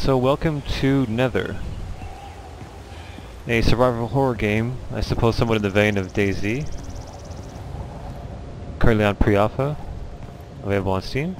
So welcome to Nether, a survival horror game, I suppose somewhat in the vein of DayZ, currently on pre-alpha, available on Steam.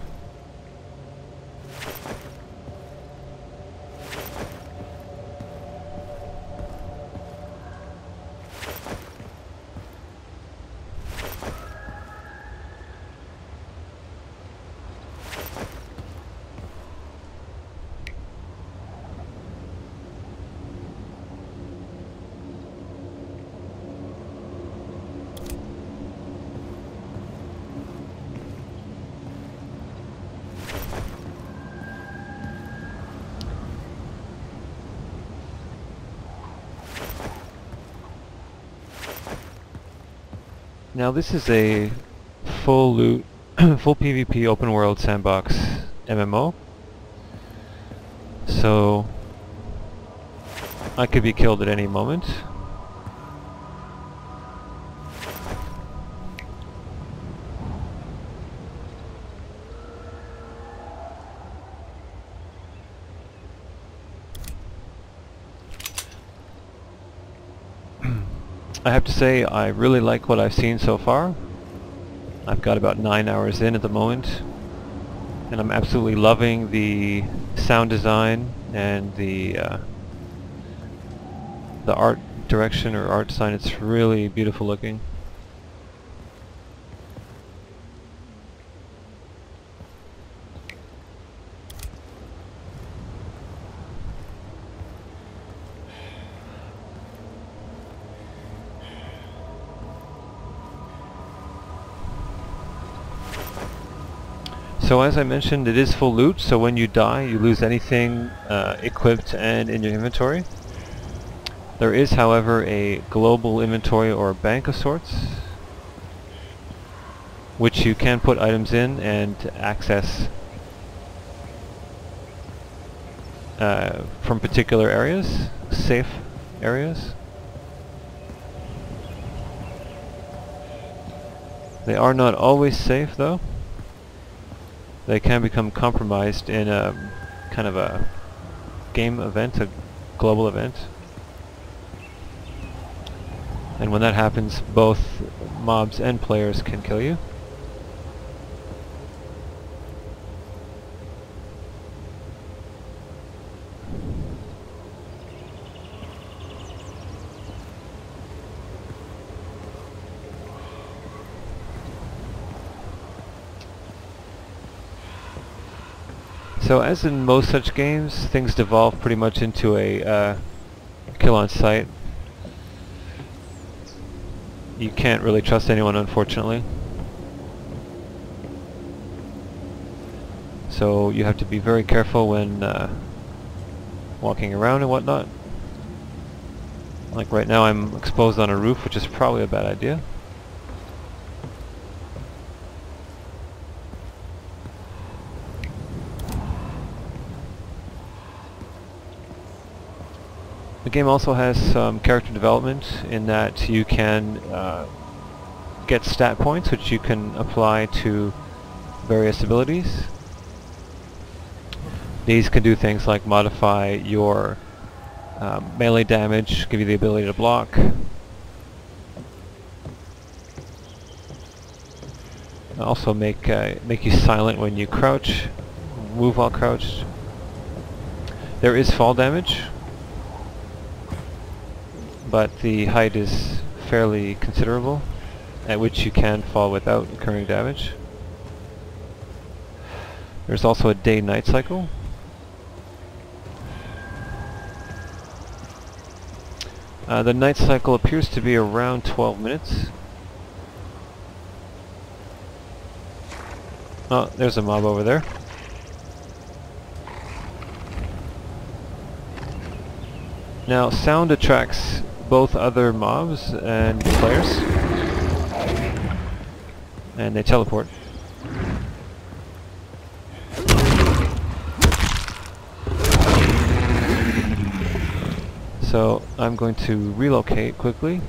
Now this is a full loot, full PvP open world sandbox MMO. So I could be killed at any moment. I have to say I really like what I've seen so far. I've got about 9 hours in at the moment, and I'm absolutely loving the sound design and the art direction or art design. It's really beautiful looking. So as I mentioned, it is full loot, so when you die you lose anything equipped and in your inventory. There is, however, a global inventory or bank of sorts, which you can put items in and access from particular areas, safe areas. They are not always safe though. They can become compromised in a kind of a game event, a global event. And when that happens, both mobs and players can kill you. So as in most such games, things devolve pretty much into a kill on sight. You can't really trust anyone, unfortunately. So you have to be very careful when walking around and whatnot. Like right now I'm exposed on a roof, which is probably a bad idea. The game also has some character development in that you can get stat points which you can apply to various abilities. These can do things like modify your melee damage, give you the ability to block. Also make you silent when you crouch, move while crouched. There is fall damage, but the height is fairly considerable, at which you can fall without incurring damage. There's also a day-night cycle. The night cycle appears to be around 12 minutes. Oh, there's a mob over there. Now, sound attracts both other mobs and players, and they teleport. So I'm going to relocate quickly.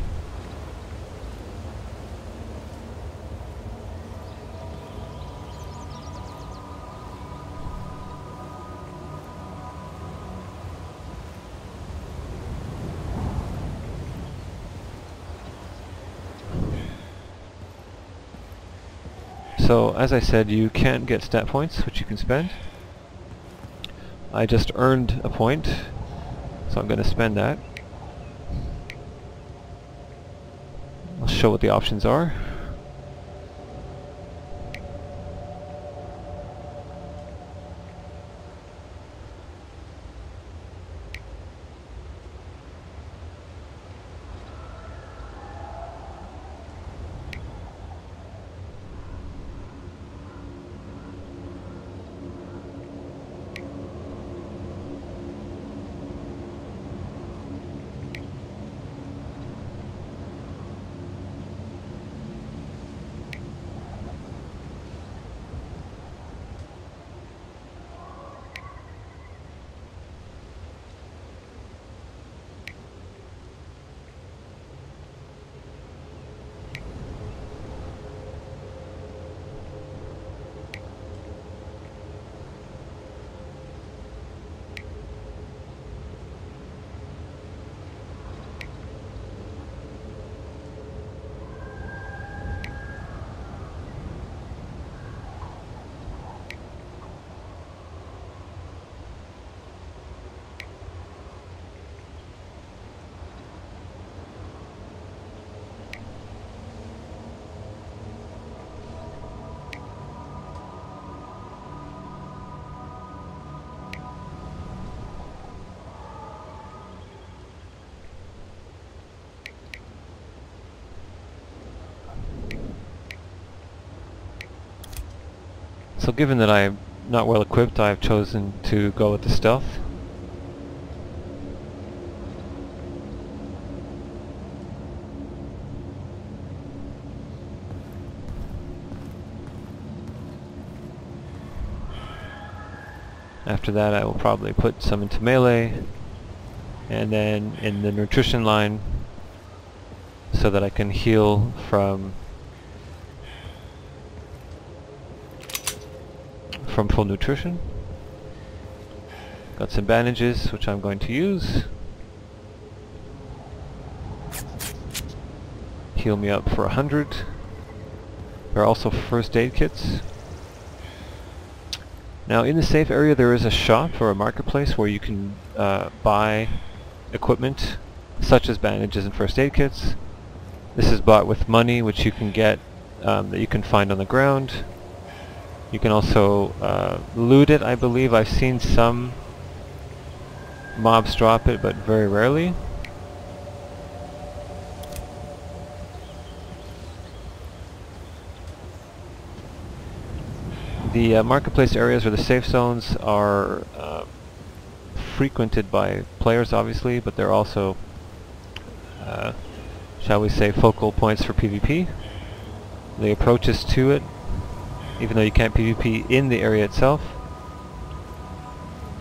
So as I said, you can get stat points which you can spend. I just earned a point, so I'm going to spend that. I'll show what the options are. So given that I'm not well equipped, I've chosen to go with the stealth. After that I will probably put some into melee, and then in the nutrition line, so that I can heal from full nutrition. Got some bandages which I'm going to use. Heal me up for 100. There are also first aid kits. Now in the safe area there is a shop or a marketplace where you can buy equipment such as bandages and first aid kits. This is bought with money which you can get that you can find on the ground. You can also loot it, I believe. I've seen some mobs drop it, but very rarely. The marketplace areas or the safe zones are frequented by players, obviously, but they're also, shall we say, focal points for PvP. The approaches to it, even though you can't PvP in the area itself,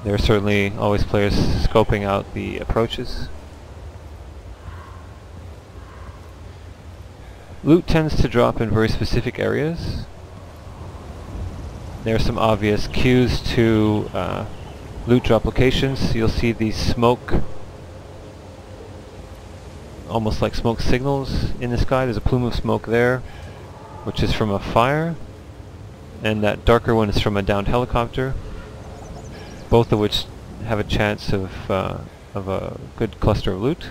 there are certainly always players scoping out the approaches. Loot tends to drop in very specific areas. There are some obvious cues to loot drop locations. You'll see these smoke, almost like smoke signals in the sky. There's a plume of smoke there, which is from a fire. And that darker one is from a downed helicopter, both of which have a chance of a good cluster of loot.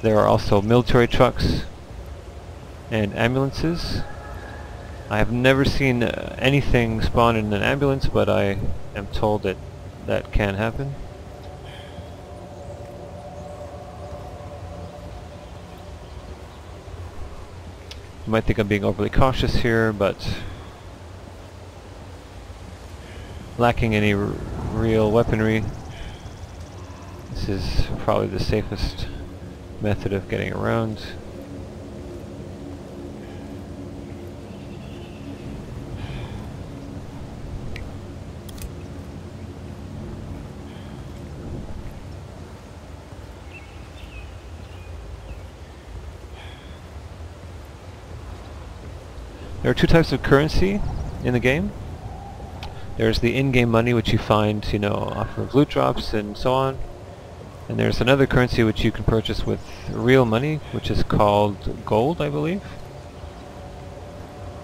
There are also military trucks and ambulances. I have never seen anything spawn in an ambulance, but I am told that that can happen. You might think I'm being overly cautious here, but lacking any real weaponry, this is probably the safest method of getting around. There are two types of currency in the game. There's the in-game money, which you find, off of loot drops and so on. And there's another currency which you can purchase with real money, which is called gold, I believe.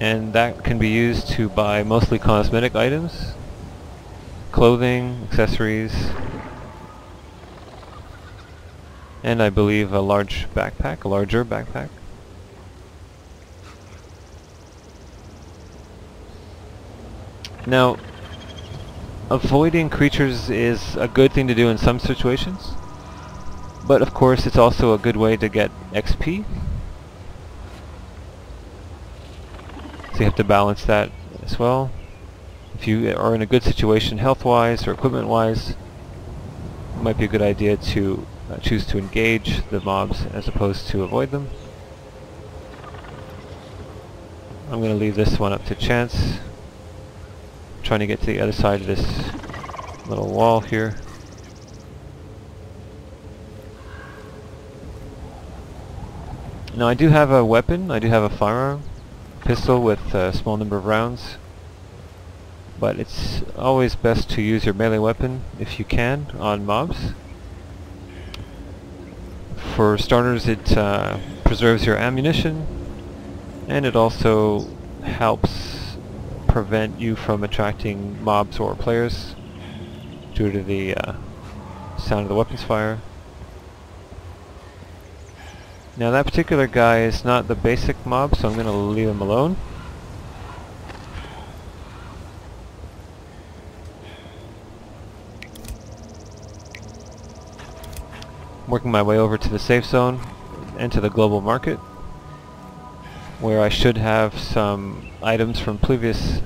And that can be used to buy mostly cosmetic items, clothing, accessories, and I believe a larger backpack. Now, avoiding creatures is a good thing to do in some situations, but of course it's also a good way to get XP. So you have to balance that as well. If you are in a good situation health-wise or equipment-wise, it might be a good idea to choose to engage the mobs as opposed to avoid them. I'm going to leave this one up to chance. Trying to get to the other side of this little wall here. Now I do have a weapon, I do have a firearm, pistol with a small number of rounds, but it's always best to use your melee weapon if you can on mobs. For starters, it preserves your ammunition, and it also helps prevent you from attracting mobs or players due to the sound of the weapon's fire. Now that particular guy is not the basic mob, so I'm going to leave him alone. Working my way over to the safe zone and to the global market, where I should have some items from previous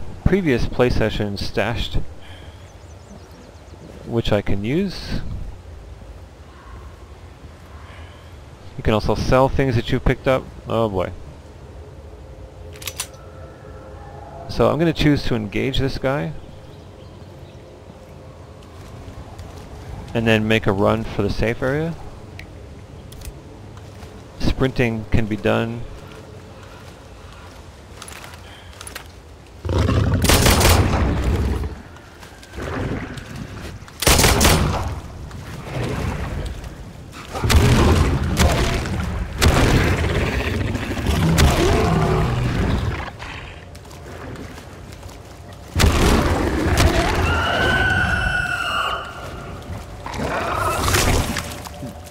play sessions stashed, which I can use. You can also sell things that you picked up. Oh boy. So I'm going to choose to engage this guy, and then make a run for the safe area. Sprinting can be done.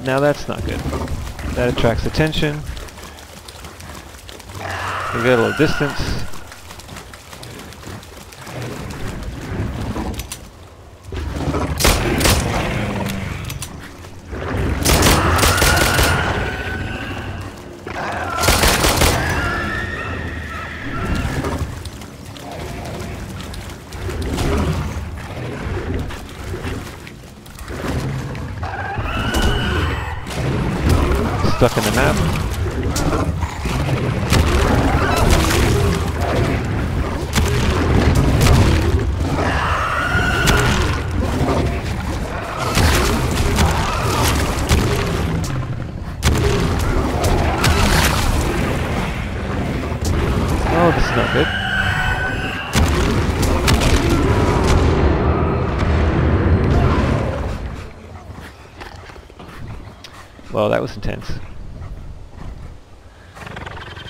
Now that's not good. That attracts attention. We get a little distance. Stuck in the map. Oh, this is not good. Well, that was intense.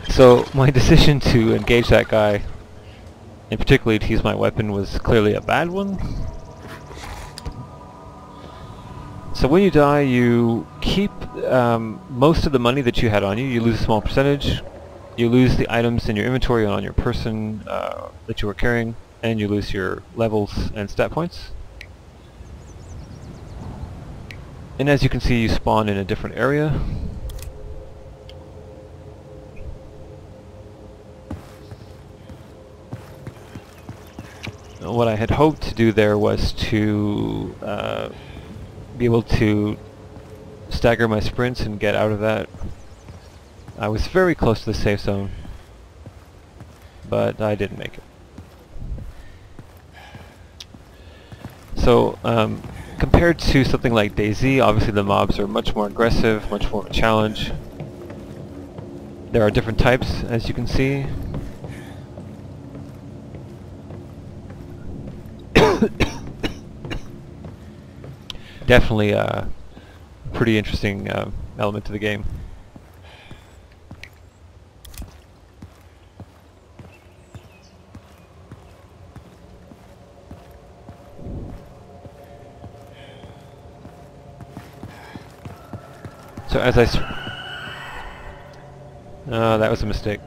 So my decision to engage that guy, and particularly to use my weapon, was clearly a bad one. So when you die, you keep most of the money that you had on you. You lose a small percentage. You lose the items in your inventory and on your person that you were carrying, and you lose your levels and stat points. And as you can see, you spawn in a different area. What I had hoped to do there was to be able to stagger my sprints and get out of that. I was very close to the safe zone, but I didn't make it. So compared to something like DayZ, obviously the mobs are much more aggressive, much more of a challenge. There are different types, as you can see. Definitely pretty interesting element to the game. So as I that was a mistake.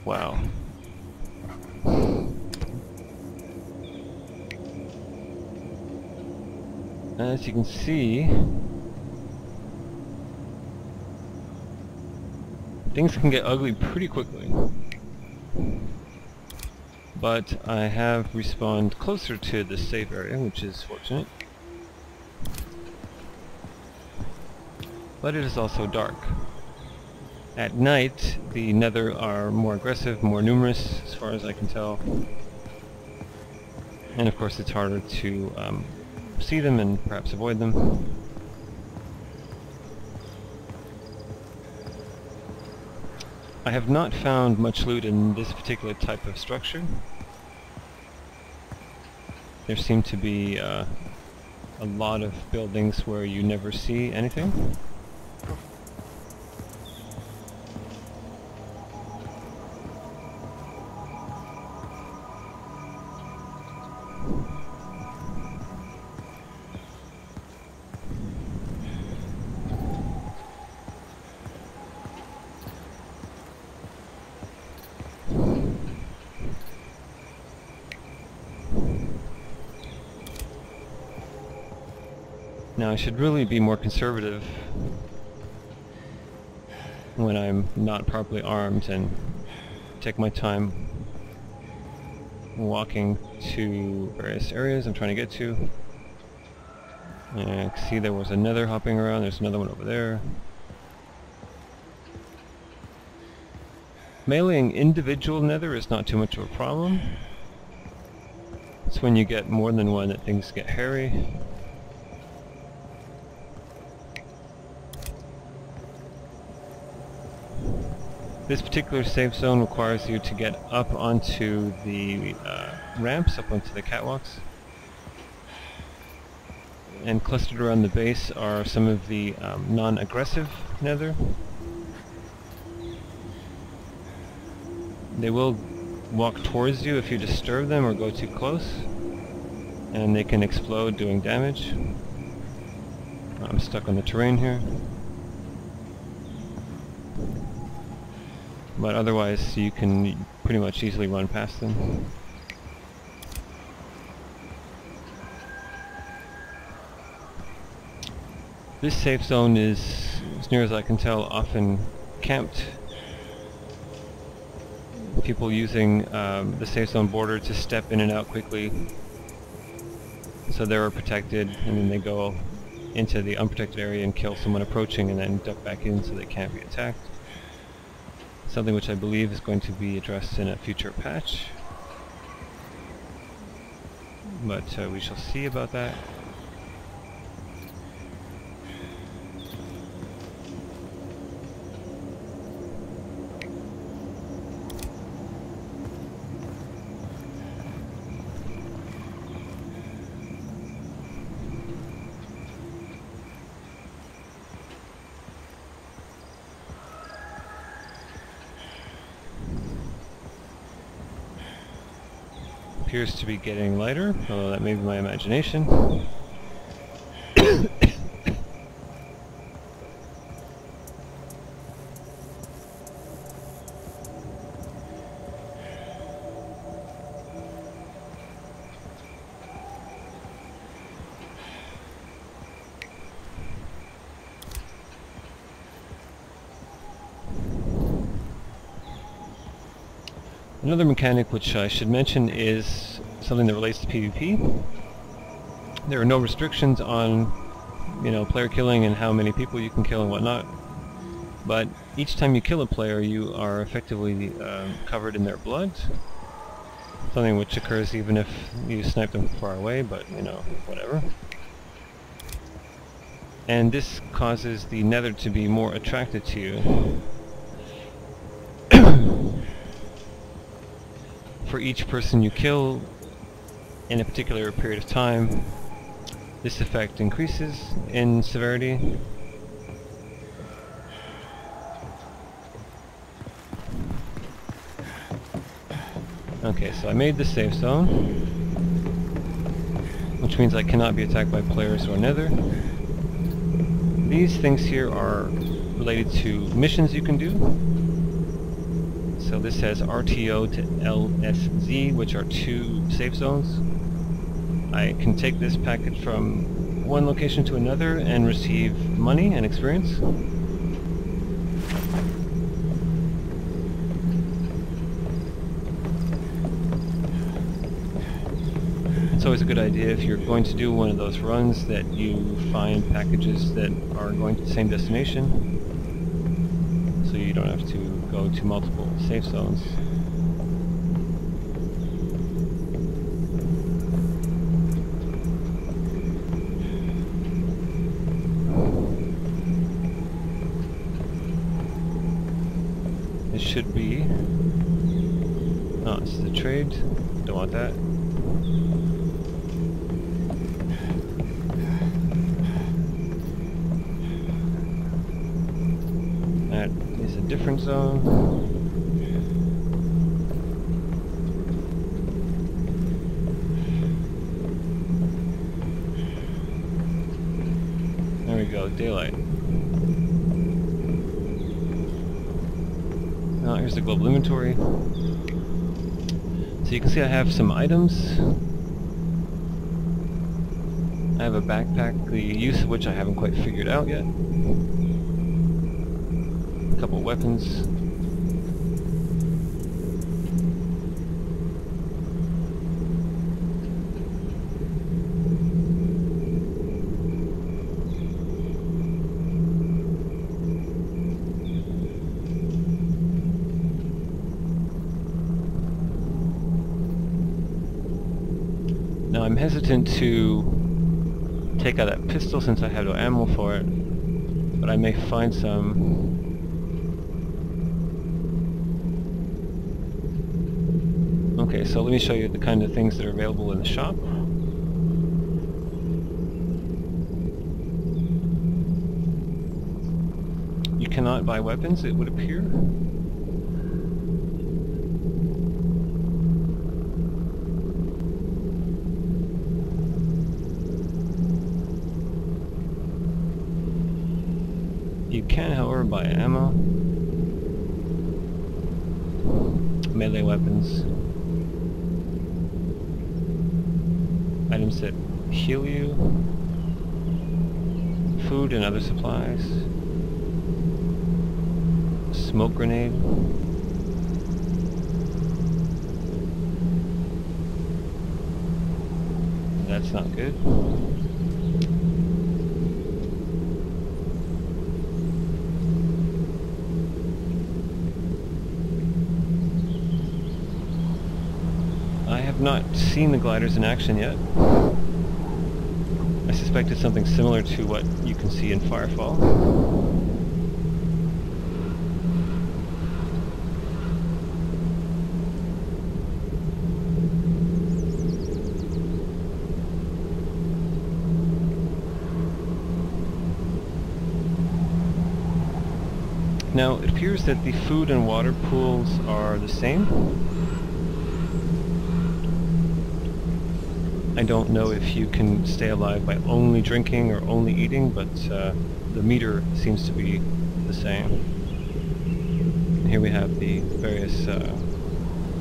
Wow. As you can see, things can get ugly pretty quickly. But I have respawned closer to the safe area, which is fortunate. But it is also dark. At night, the Nether are more aggressive, more numerous, as far as I can tell. And of course it's harder to see them and perhaps avoid them. I have not found much loot in this particular type of structure. There seem to be a lot of buildings where you never see anything. Now I should really be more conservative when I'm not properly armed and take my time walking to various areas I'm trying to get to. And see, there was another hopping around, there's another one over there. Meleeing individual Nether is not too much of a problem. It's when you get more than one that things get hairy. This particular safe zone requires you to get up onto the ramps, up onto the catwalks. And clustered around the base are some of the non-aggressive Nether. They will walk towards you if you disturb them or go too close, and they can explode doing damage. I'm stuck on the terrain here. But otherwise you can pretty much easily run past them. This safe zone is, as near as I can tell, often camped. People using the safe zone border to step in and out quickly, so they're protected, and then they go into the unprotected area and kill someone approaching and then duck back in so they can't be attacked. Something which I believe is going to be addressed in a future patch, but we shall see about that. Appears to be getting lighter, although that may be my imagination. Another mechanic which I should mention is something that relates to PvP. There are no restrictions on, player killing and how many people you can kill and whatnot. But each time you kill a player, you are effectively covered in their blood. Something which occurs even if you snipe them from far away, but whatever. And this causes the Nether to be more attracted to you. For each person you kill in a particular period of time, this effect increases in severity. Okay, so I made the safe zone, which means I cannot be attacked by players or Nether. These things here are related to missions you can do. So this has RTO to LSZ, which are 2 safe zones. I can take this packet from one location to another and receive money and experience. It's always a good idea if you're going to do one of those runs that you find packages that are going to the same destination, so you don't have to go to multiple safe zones. It should be... oh, this is a trade. Don't want that. That is a different zone. There we go, daylight. Now here's the global inventory. So you can see I have some items. I have a backpack, the use of which I haven't quite figured out yet. A couple weapons. Now I'm hesitant to take out that pistol since I have no ammo for it, but I may find some. Okay, so let me show you the kind of things that are available in the shop. You cannot buy weapons, it would appear. You can, however, buy ammo, melee weapons, items that heal you, food and other supplies, smoke grenade, that's not good. I have not seen the gliders in action yet. I suspect it's something similar to what you can see in Firefall. Now, it appears that the food and water pools are the same. I don't know if you can stay alive by only drinking or only eating, but the meter seems to be the same. And here we have the various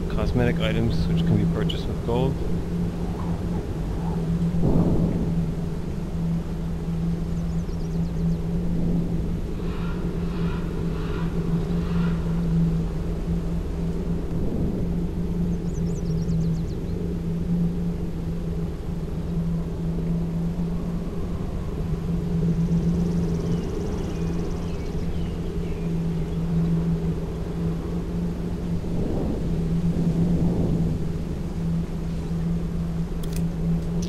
cosmetic items which can be purchased with gold.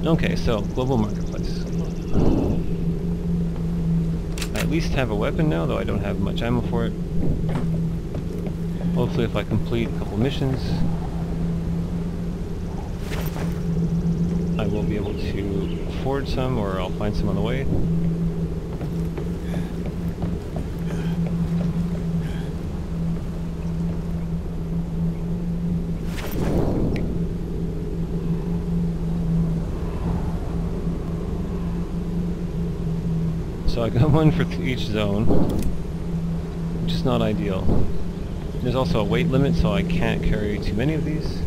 Okay, so global marketplace. I at least have a weapon now, though I don't have much ammo for it. Hopefully if I complete a couple missions, I will be able to afford some, or I'll find some on the way. So I got one for each zone, which is not ideal. There's also a weight limit, so I can't carry too many of these.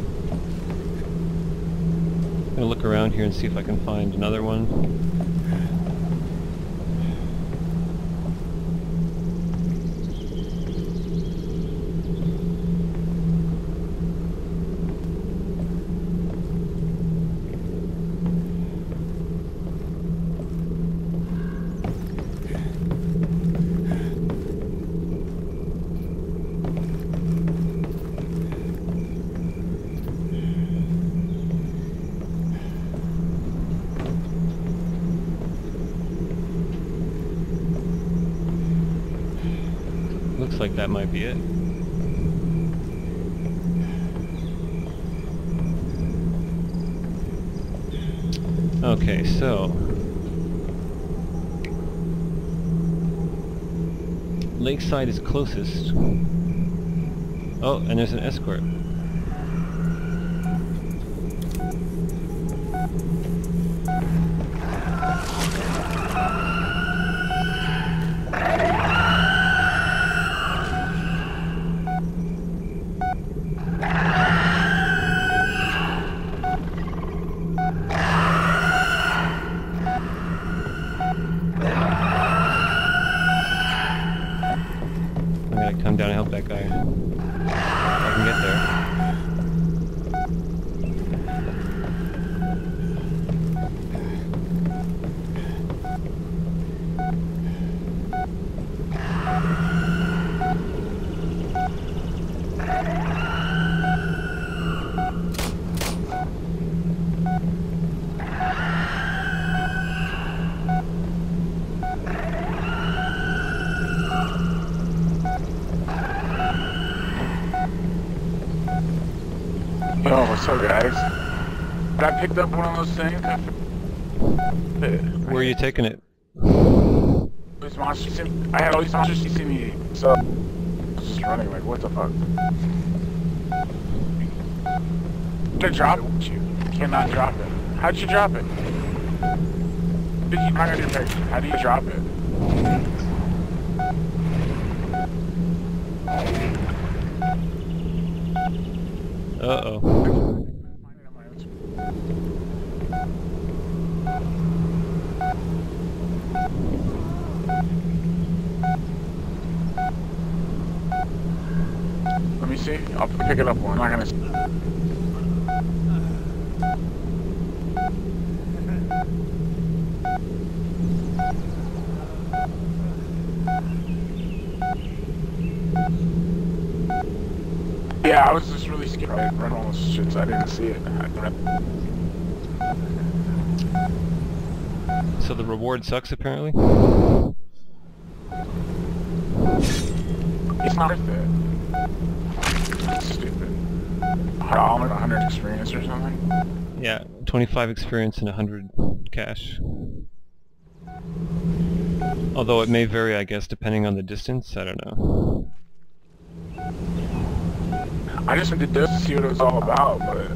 I'm gonna look around here and see if I can find another one. Looks like that might be it. Okay, so Lakeside is closest. Oh, and there's an escort. Come down and help that guy. If I can get there. Oh, what's up, guys? I picked up one of those things. Where are you taking it? These monsters, I had all these monsters chasing me, so I was just running like, what the fuck? To drop it, you cannot drop it. How'd you drop it? Did you not on your picture? How do you drop it? Uh-oh. Let me see. I'll pick it up one. I'm not gonna. Yeah, I was just really scared. I run all those shits. I didn't see it. So the reward sucks, apparently? It's not worth it. It's stupid. 100 experience or something? Yeah, 25 experience and 100 cash. Although it may vary, I guess, depending on the distance. I don't know. I just did this to see what it was all about, but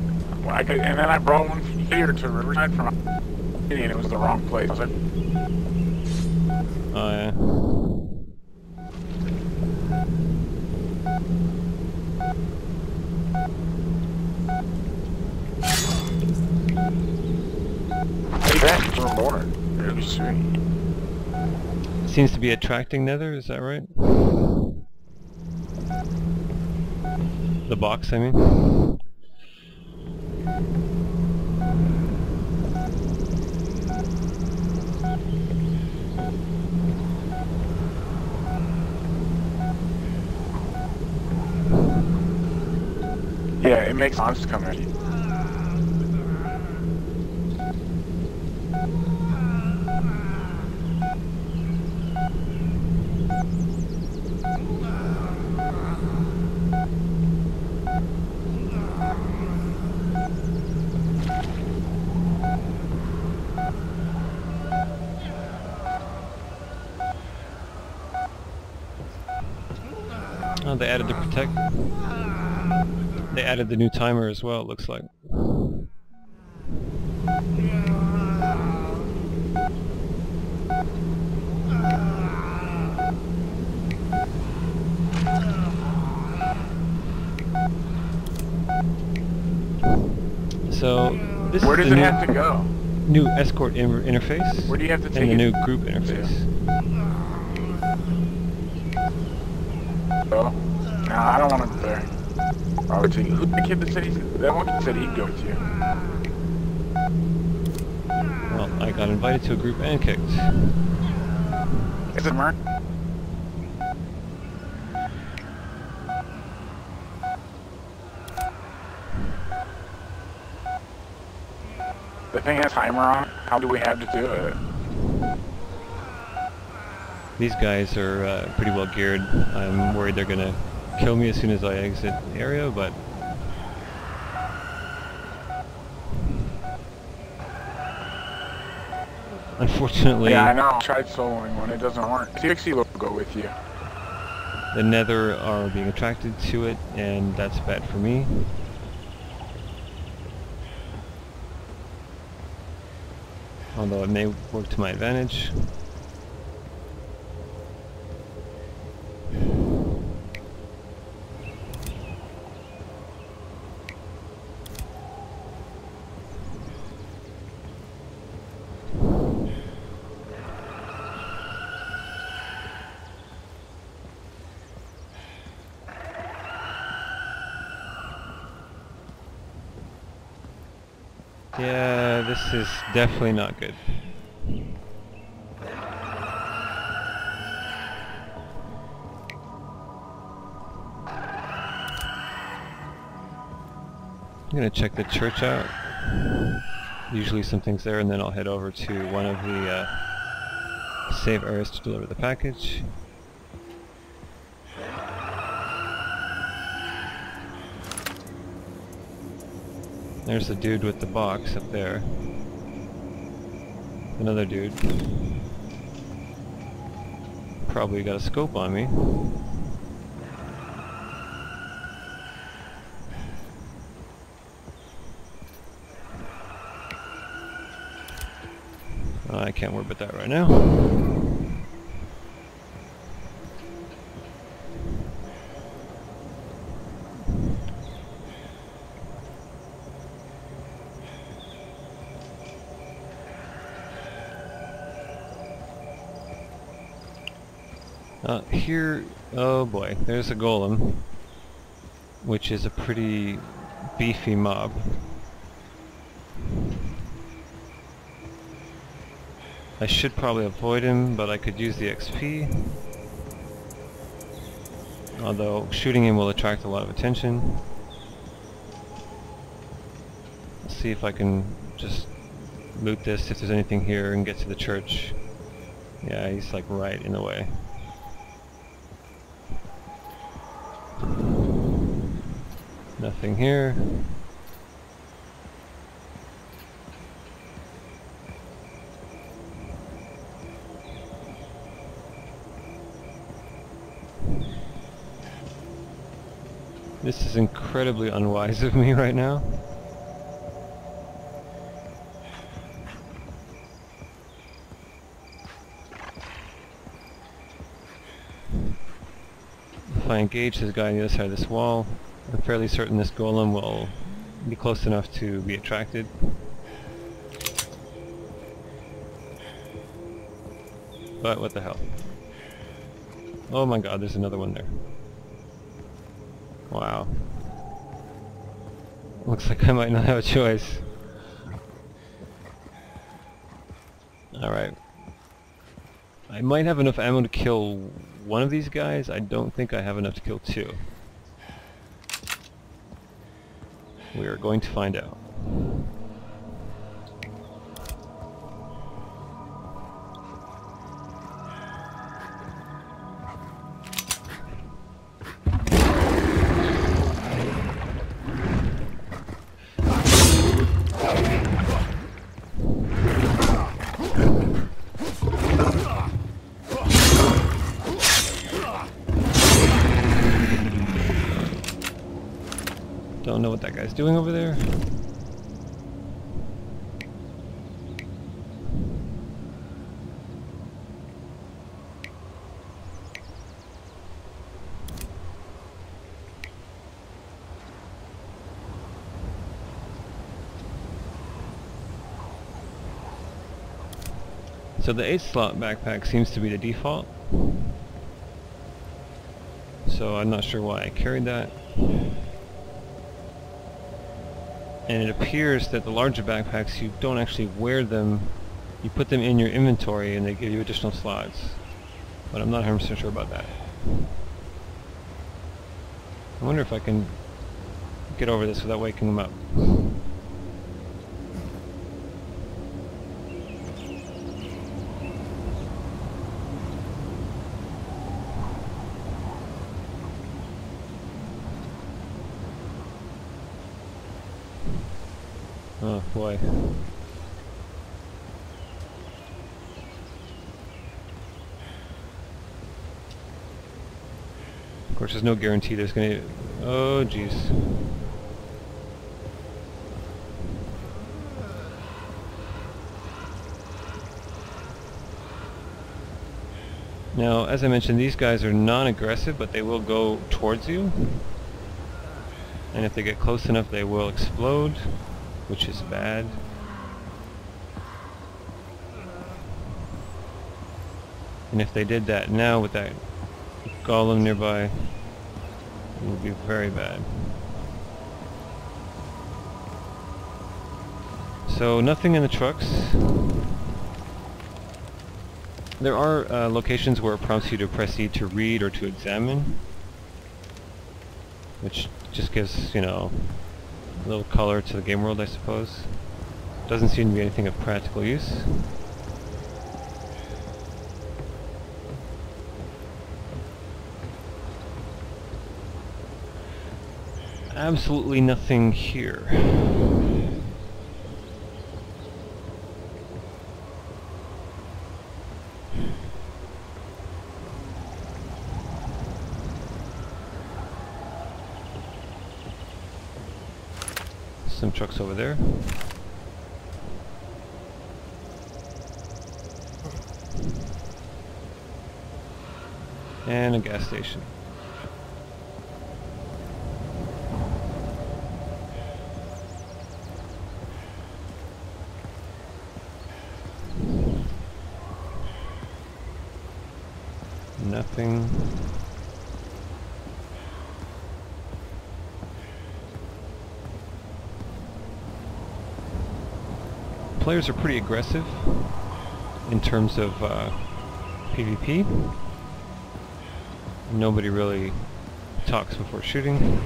when I could, and then I brought one here to Riverside from and it was the wrong place. I was like, Oh yeah. hey, thanks for more. Really sweet. Seems to be attracting Nether, is that right? The box, I mean. Yeah, it makes monsters come in. Oh, they added the protect. They added the new timer as well, it looks like. So this Where is does the it have to go? new escort interface. Where do you have to take and the it? new group interface. Oh, no, I don't want to go there. I would take who's the kid that said that one kid said he'd go with you. Well, I got invited to a group and kicked. Is it Mark? The thing has a timer on it. How do we have to do it? These guys are pretty well geared. I'm worried they're gonna kill me as soon as I exit the area, but unfortunately, Yeah, I know. I tried soloing one. It doesn't work. TXC will go with you. the Nether are being attracted to it, and that's bad for me. Although it may work to my advantage. Yeah, this is definitely not good. I'm gonna check the church out. Usually something's there, and then I'll head over to one of the save areas to deliver the package. There's the dude with the box up there. Another dude. Probably got a scope on me. I can't worry about that right now. Here, oh boy, there's a golem, which is a pretty beefy mob. I should probably avoid him, but I could use the XP. Although shooting him will attract a lot of attention. Let's see if I can just loot this, if there's anything here, and get to the church. Yeah, he's like right in the way. Nothing here. This is incredibly unwise of me right now. If I engage this guy on the other side of this wall, I'm fairly certain this golem will be close enough to be attracted. But what the hell? Oh my god, there's another one there. Wow. Looks like I might not have a choice. Alright. I might have enough ammo to kill one of these guys. I don't think I have enough to kill two. We are going to find out. Don't know what that guy's doing over there. So the 8 slot backpack seems to be the default. So I'm not sure why I carried that. And it appears that the larger backpacks, you don't actually wear them. You put them in your inventory and they give you additional slots. But I'm not 100% sure about that. I wonder if I can get over this without waking them up. Oh boy. Of course, there's no guarantee there's gonna... Oh jeez. Now, as I mentioned, these guys are non-aggressive, but they will go towards you. And if they get close enough, they will explode, which is bad. And if they did that now with that golem nearby, it would be very bad. So nothing in the trucks. There are locations where it prompts you to press E to read or to examine, which just gives, you know, a little color to the game world, I suppose. Doesn't seem to be anything of practical use. Absolutely nothing here. Some trucks over there. And a gas station. Nothing. Players are pretty aggressive in terms of PvP. Nobody really talks before shooting.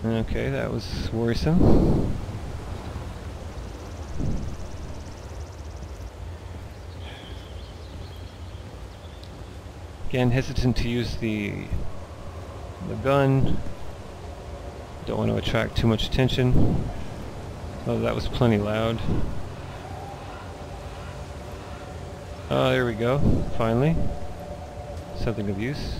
Okay, that was worrisome. Again, hesitant to use the gun. Don't want to attract too much attention. Oh, that was plenty loud. Oh, there we go. Finally. Something of use.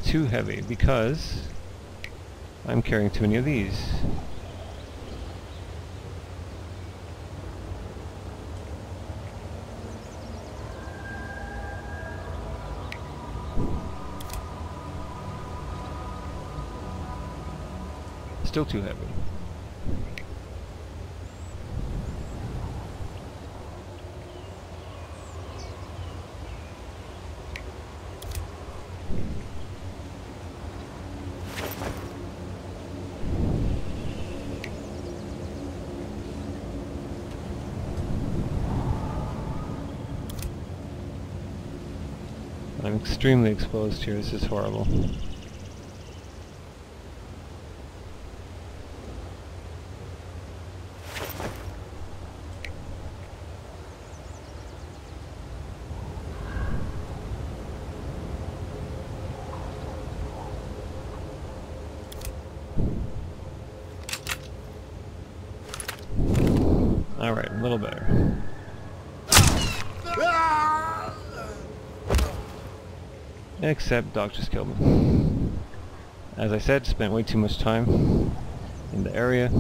Too heavy because I'm carrying too many of these. Still too heavy. I'm extremely exposed here. This is horrible. Alright, a little better. Except Doc just killed me. As I said, spent way too much time in the area.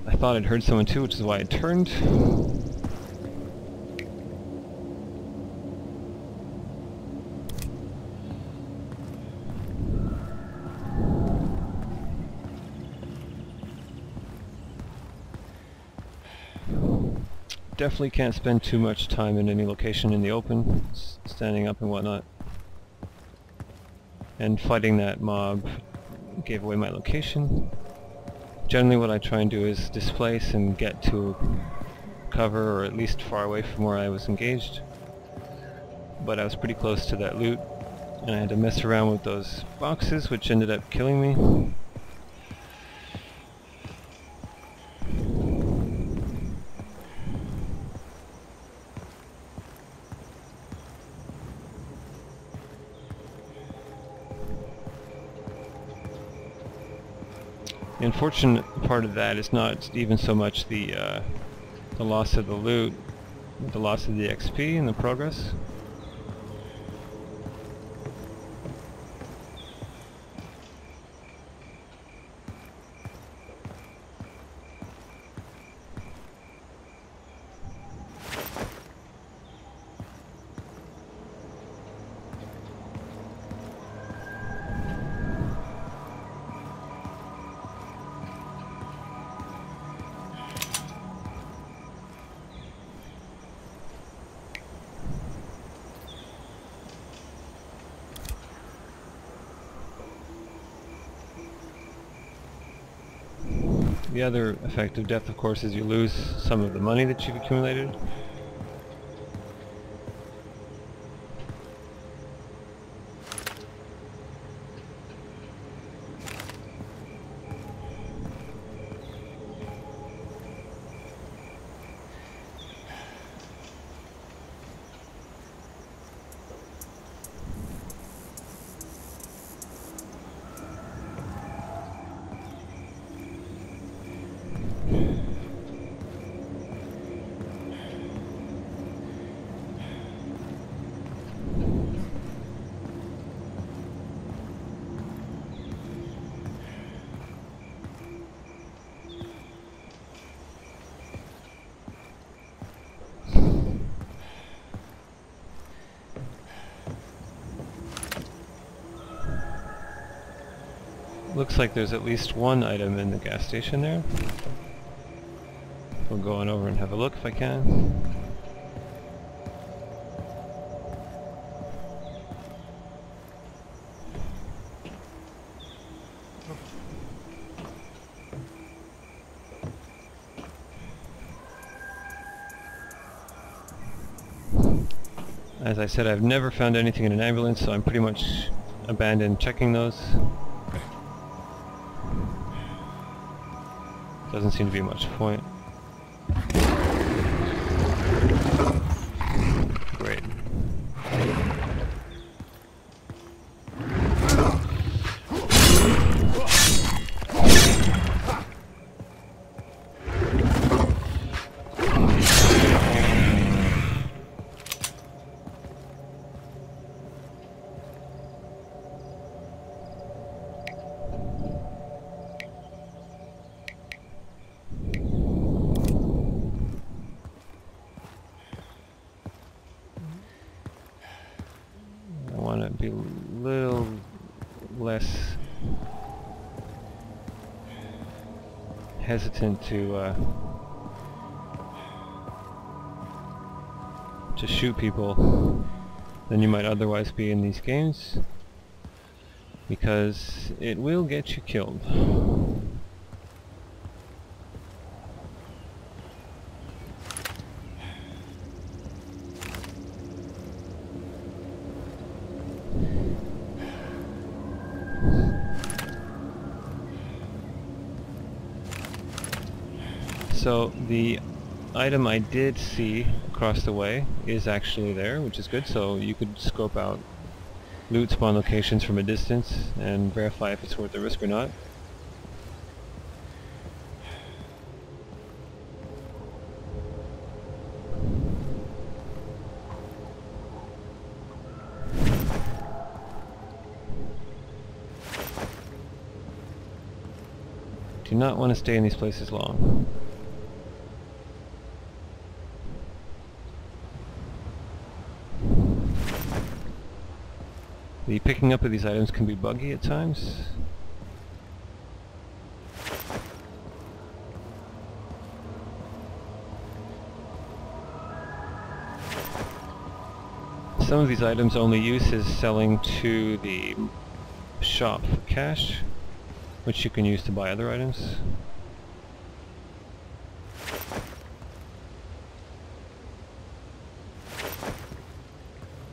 I thought I'd heard someone too, which is why I turned. Definitely can't spend too much time in any location in the open, standing up and whatnot. And fighting that mob gave away my location. Generally what I try and do is displace and get to cover, or at least far away from where I was engaged. But I was pretty close to that loot, and I had to mess around with those boxes, which ended up killing me. The unfortunate part of that is not even so much the loss of the loot, but the loss of the XP and the progress. The other effect of death, of course, is you lose some of the money that you've accumulated. Looks like there's at least one item in the gas station there. We'll go on over and have a look if I can. As I said, I've never found anything in an ambulance, so I'm pretty much abandoned checking those. Doesn't seem to be much point. Great. Be a little less hesitant to shoot people than you might otherwise be in these games, because it will get you killed. So the item I did see across the way is actually there, which is good. So you could scope out loot spawn locations from a distance and verify if it's worth the risk or not. Do not want to stay in these places long. The picking up of these items can be buggy at times. Some of these items' only use is selling to the shop for cash, which you can use to buy other items.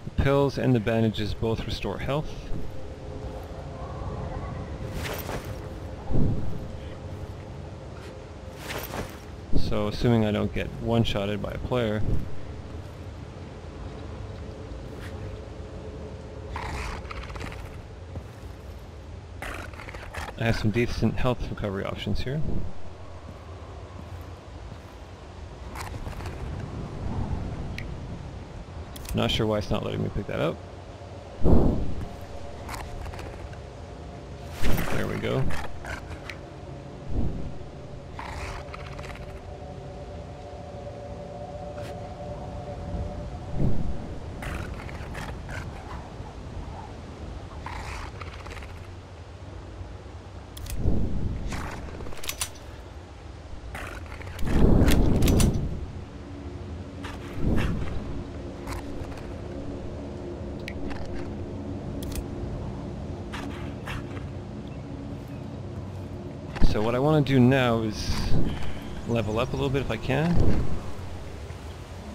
The pills and the bandages both restore health. So assuming I don't get one-shotted by a player, I have some decent health recovery options here. Not sure why it's not letting me pick that up. There we go. So what I want to do now is level up a little bit if I can,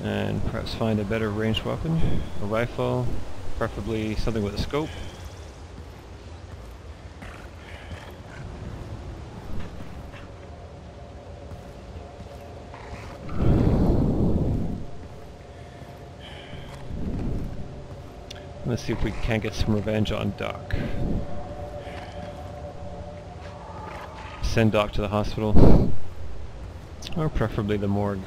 and perhaps find a better ranged weapon, a rifle, preferably something with a scope. Let's see if we can't get some revenge on Doc. Send Doc to the hospital, or preferably the morgue.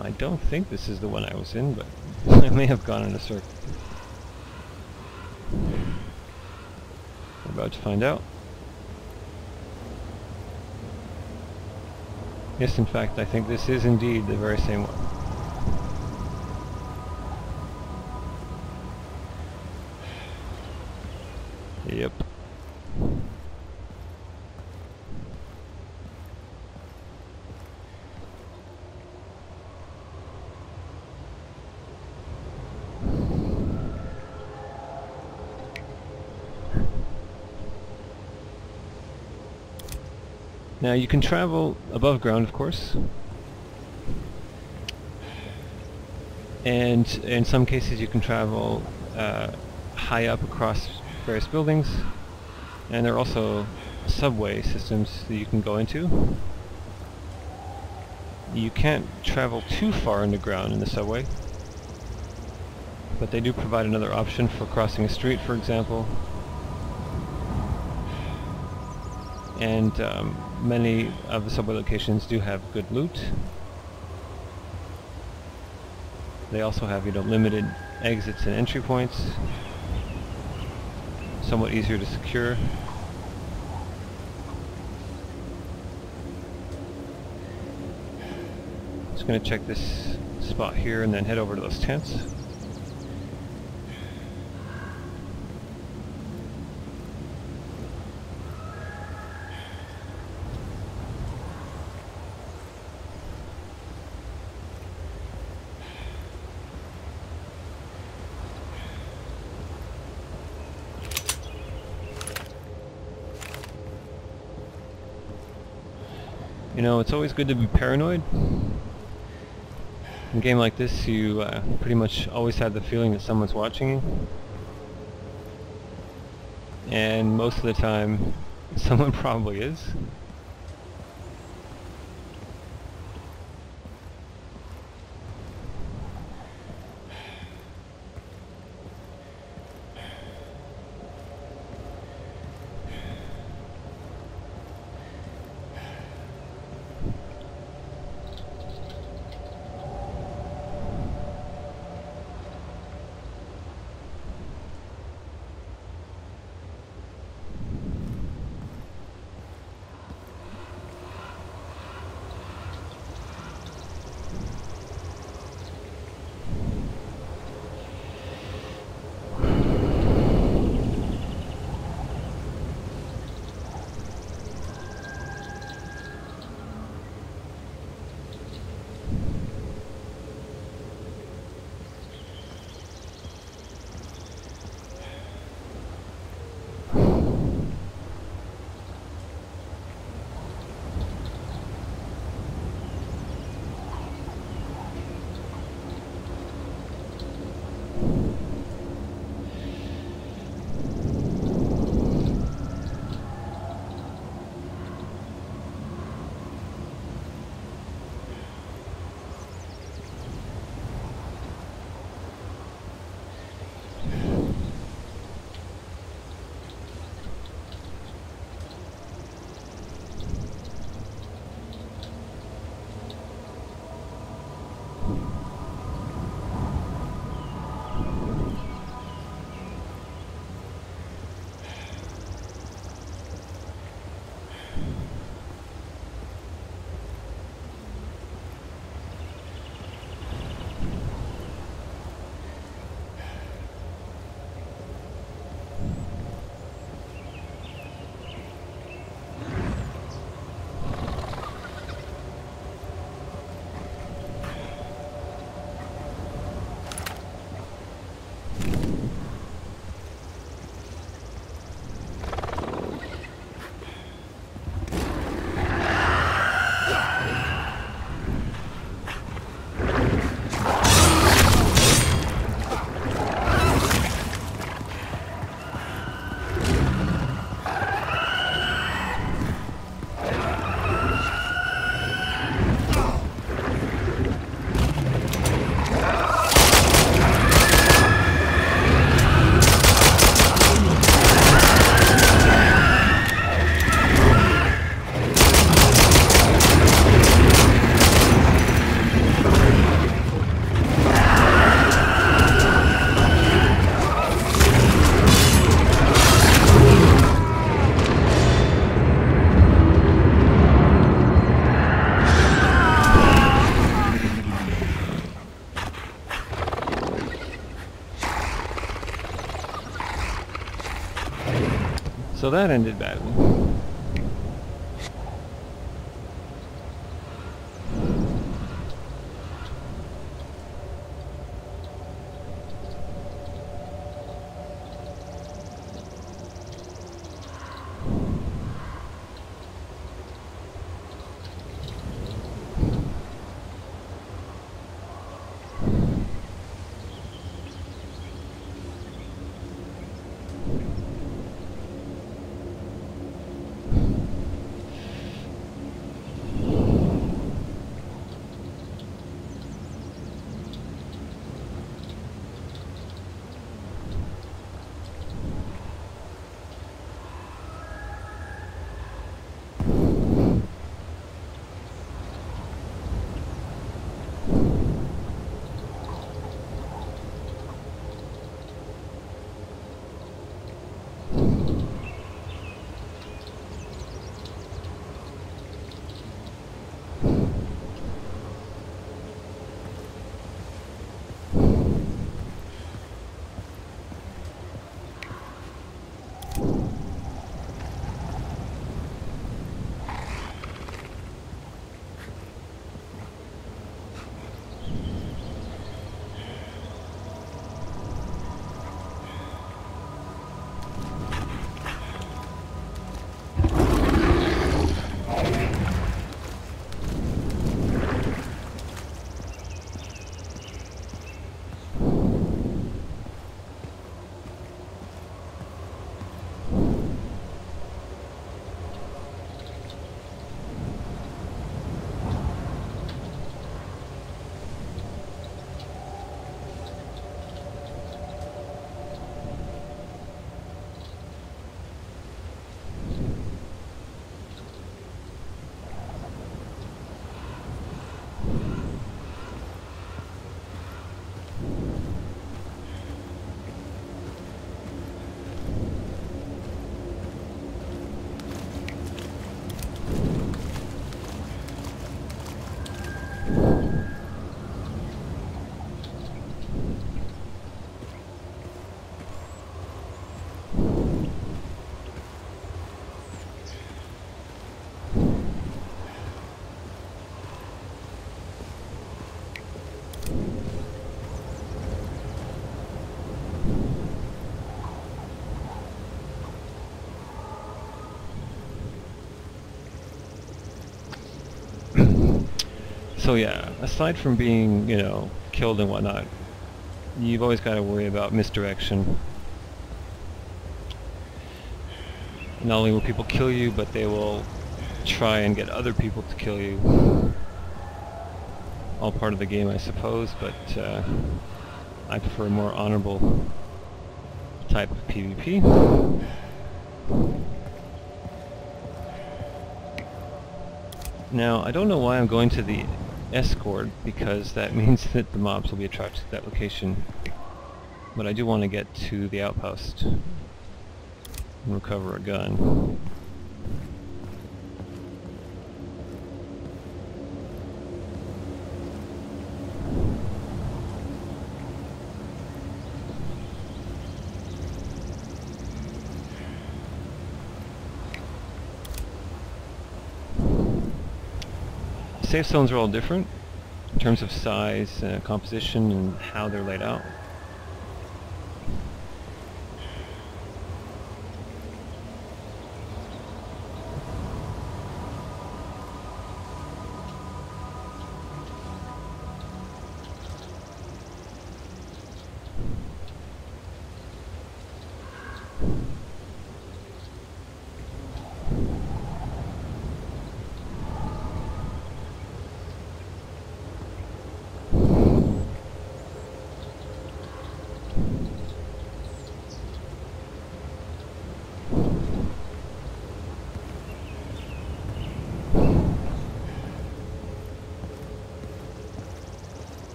I don't think this is the one I was in, but I may have gone in a circle. We're about to find out. Yes, in fact, I think this is indeed the very same one. Yep. Now you can travel above ground, of course, and in some cases you can travel high up across various buildings, and there are also subway systems that you can go into. You can't travel too far underground in the subway, but they do provide another option for crossing a street, for example. And many of the subway locations do have good loot. They also have, limited exits and entry points, somewhat easier to secure. Just going to check this spot here and then head over to those tents. It's always good to be paranoid. In a game like this, you pretty much always have the feeling that someone's watching you. And most of the time, someone probably is. So that ended badly. So yeah, aside from being, killed and whatnot, you've always got to worry about misdirection. Not only will people kill you, but they will try and get other people to kill you. All part of the game, I suppose, but I prefer a more honorable type of PvP. Now, I don't know why I'm going to the escort, because that means that the mobs will be attracted to that location. But I do want to get to the outpost and recover a gun. Safe zones are all different in terms of size, composition, and how they're laid out.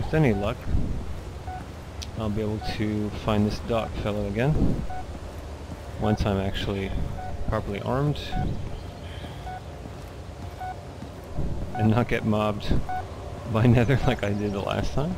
with any luck, I'll be able to find this dock fellow again, once I'm actually properly armed, and not get mobbed by Nether like I did the last time.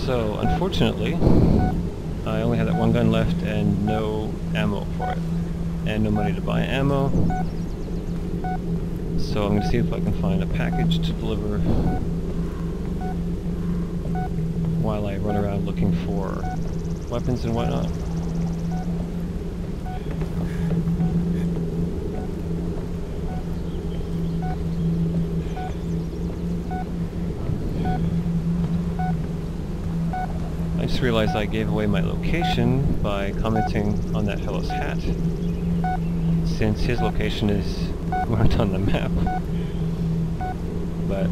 So, unfortunately, I only have that one gun left and no ammo for it, and no money to buy ammo. So I'm going to see if I can find a package to deliver while I run around looking for weapons and whatnot. I just realized I gave away my location by commenting on that fellow's hat, since his location is marked on the map, but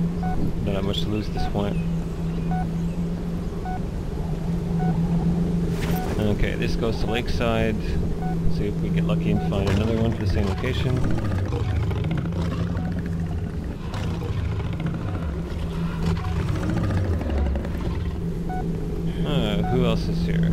don't have much to lose at this point. Okay, this goes to Lakeside. See if we get lucky and find another one for the same location. Who else is here?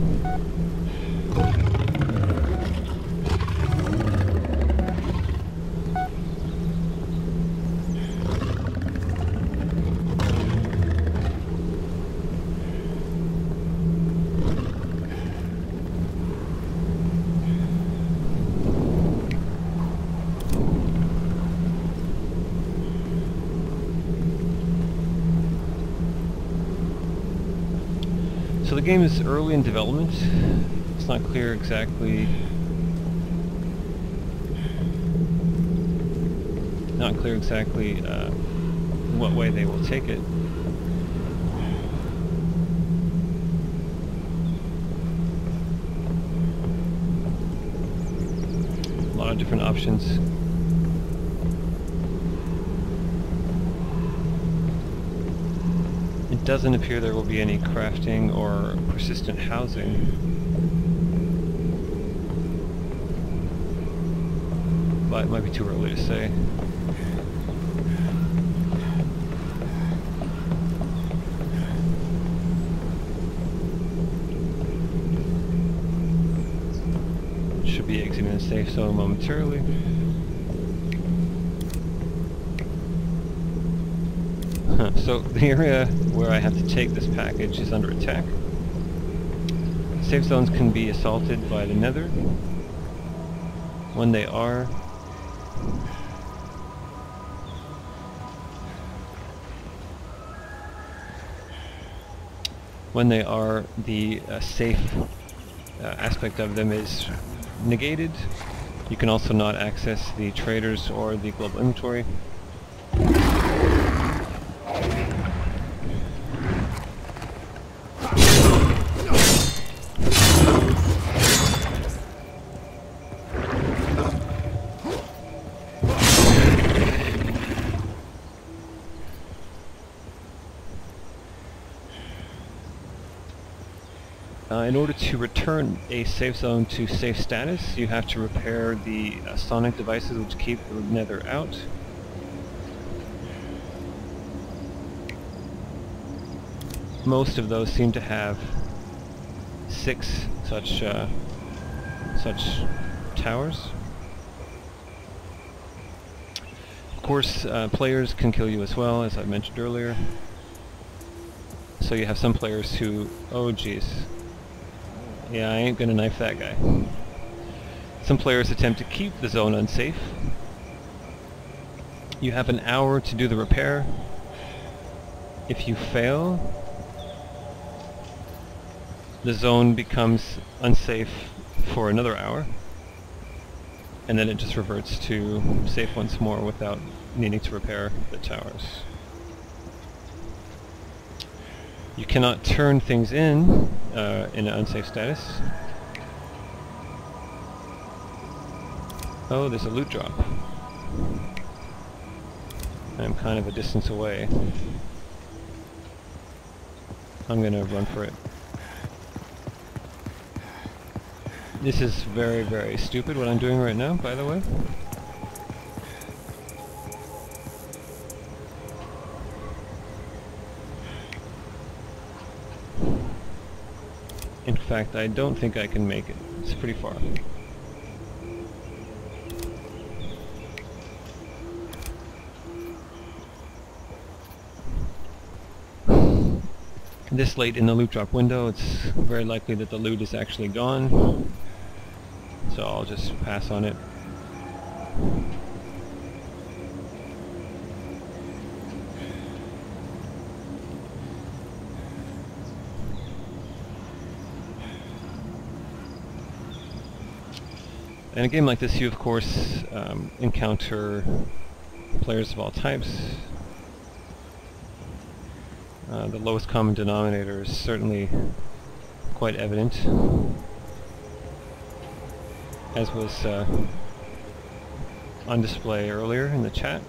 So the game is early in development. It's not clear exactly what way they will take it. A lot of different options. It doesn't appear there will be any crafting or persistent housing. But it might be too early to say. Should be exiting the safe zone momentarily. So the area where I have to take this package is under attack. Safe zones can be assaulted by the Nether. When they are, the safe aspect of them is negated. You can also not access the traders or the global inventory. In order to return a safe zone to safe status, you have to repair the sonic devices which keep the Nether out. Most of those seem to have 6 such towers. Of course, players can kill you as well, as I mentioned earlier. So you have some players who, oh geez, yeah, I ain't gonna knife that guy. Some players attempt to keep the zone unsafe. You have an hour to do the repair. If you fail, the zone becomes unsafe for another hour, and then it just reverts to safe once more without needing to repair the towers. You cannot turn things in an unsafe status. Oh, there's a loot drop. I'm kind of a distance away. I'm gonna run for it. This is very, very stupid what I'm doing right now, by the way. In fact, I don't think I can make it. It's pretty far. This late in the loot drop window, it's very likely that the loot is actually gone. So I'll just pass on it. In a game like this, you of course encounter players of all types. The lowest common denominator is certainly quite evident, as was on display earlier in the chat.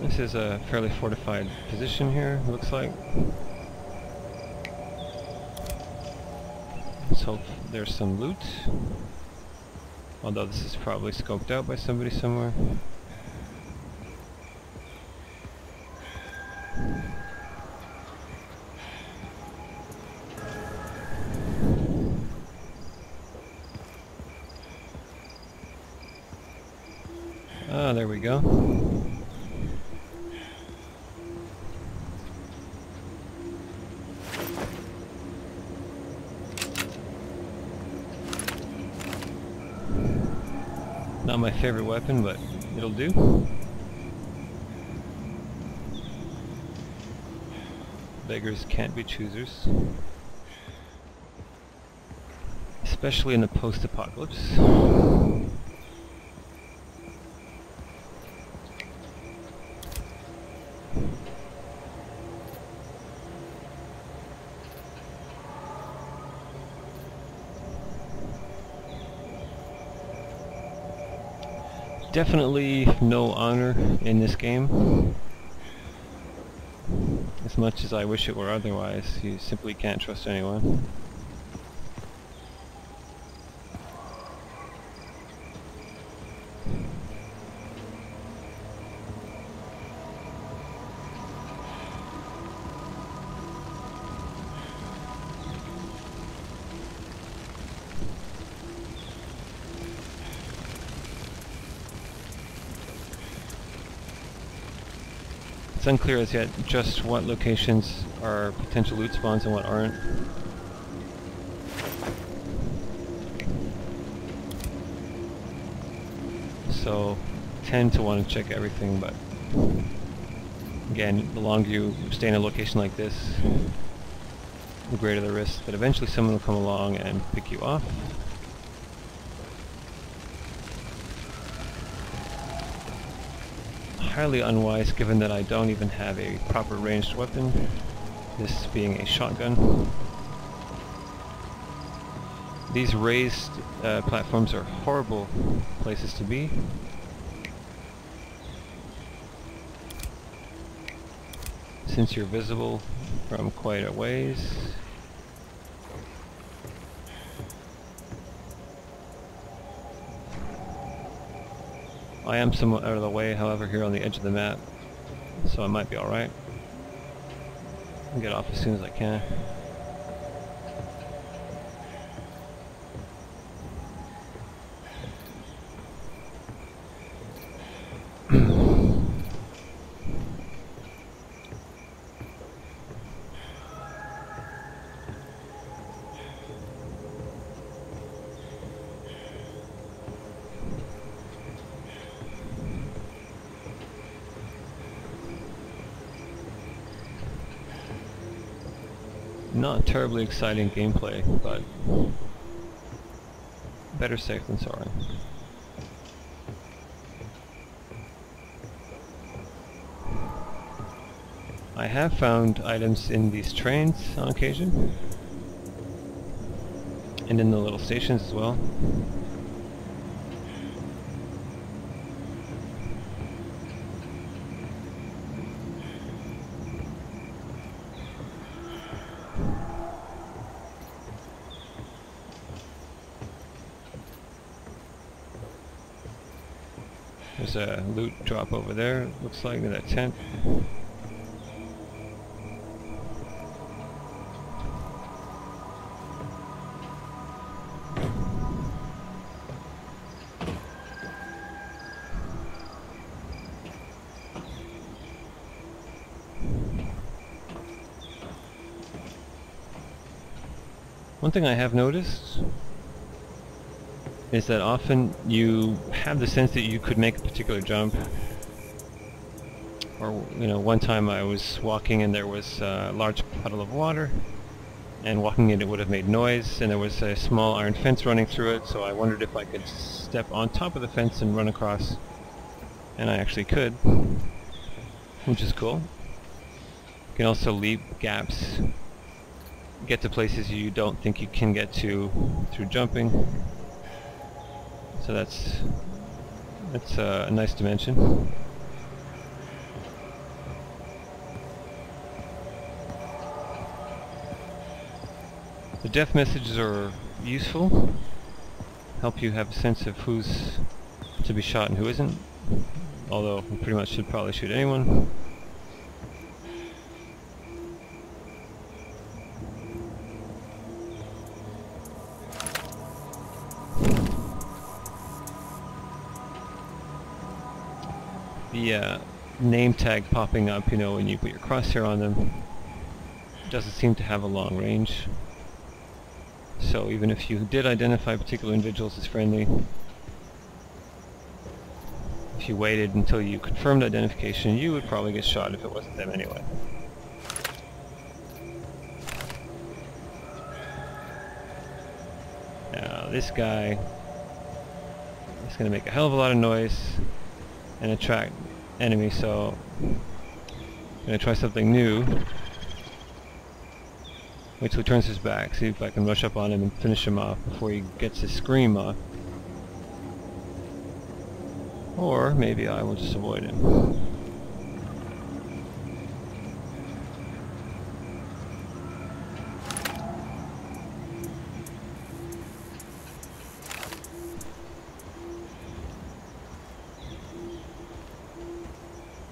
This is a fairly fortified position here, it looks like. Let's hope there's some loot. Although this is probably scoped out by somebody somewhere. Ah, there we go. Not my favorite weapon, but it'll do. Beggars can't be choosers. Especially in the post-apocalypse. Definitely no honor in this game. As much as I wish it were otherwise, you simply can't trust anyone. It's unclear as yet just what locations are potential loot spawns and what aren't. So, tend to want to check everything, but again, the longer you stay in a location like this, the greater the risk that eventually someone will come along and pick you off. Highly unwise given that I don't even have a proper ranged weapon, this being a shotgun. These raised platforms are horrible places to be. Since you're visible from quite a ways. I am somewhat out of the way, however, here on the edge of the map, so I might be alright. I'll get off as soon as I can. not terribly exciting gameplay, but better safe than sorry. I have found items in these trains on occasion, and in the little stations as well. There's a loot drop over there, looks like, in that tent. One thing I have noticed is that often you have the sense that you could make a particular jump. Or, you know, one time I was walking and there was a large puddle of water, and walking in it would have made noise, and there was a small iron fence running through it, so I wondered if I could step on top of the fence and run across, and I actually could, which is cool. You can also leap gaps, get to places you don't think you can get to through jumping. So that's a nice dimension. The death messages are useful, help you have a sense of who's to be shot and who isn't, although we pretty much should probably shoot anyone. The name tag popping up, you know, when you put your crosshair on them, doesn't seem to have a long range. So even if you did identify particular individuals as friendly, if you waited until you confirmed identification, you would probably get shot if it wasn't them anyway. Now this guy is going to make a hell of a lot of noise and attract enemies, so I'm going to try something new. Wait till he turns his back, see if I can rush up on him and finish him off before he gets his scream off. Or maybe I will just avoid him.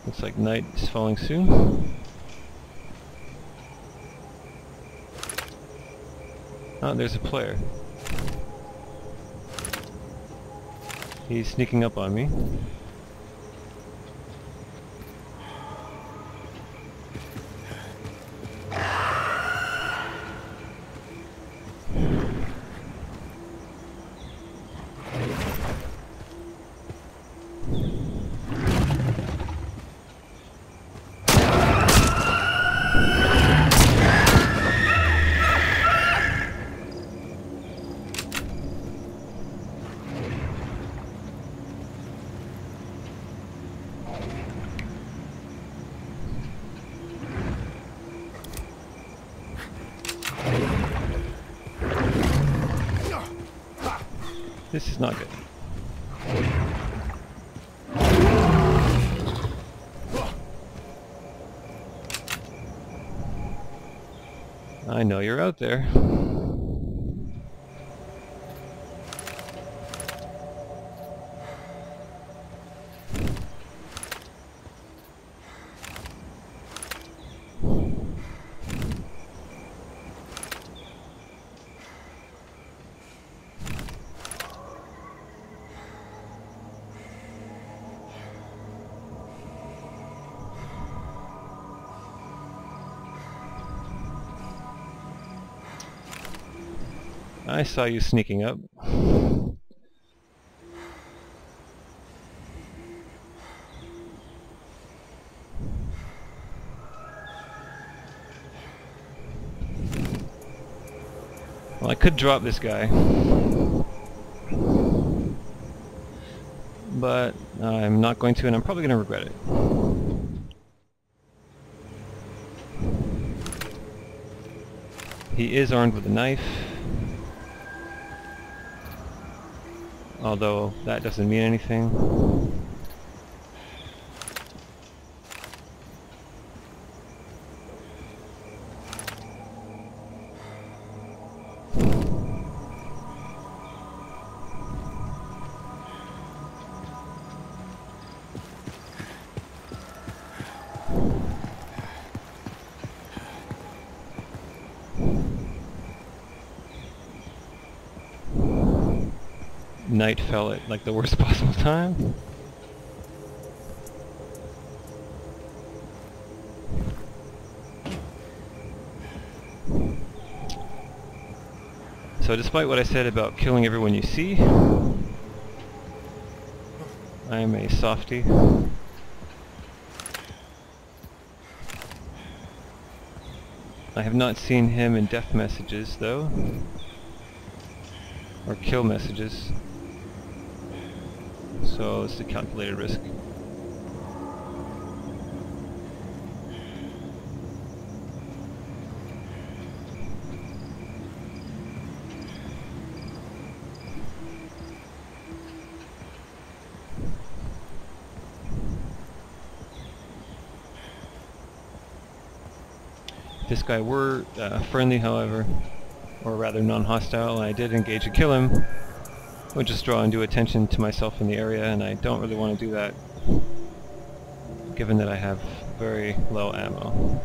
Looks like night is falling soon. Oh, there's a player. He's sneaking up on me. This is not good. I know you're out there. I saw you sneaking up. Well, I could drop this guy, but I'm not going to, and I'm probably going to regret it. He is armed with a knife, although that doesn't mean anything. Night fell at like the worst possible time. So despite what I said about killing everyone you see, I am a softie. I have not seen him in death messages though, or kill messages. So it's a calculated risk. If this guy were friendly, however, or rather non-hostile, and I did engage and kill him, would just draw undue attention to myself in the area, and I don't really want to do that, given that I have very low ammo.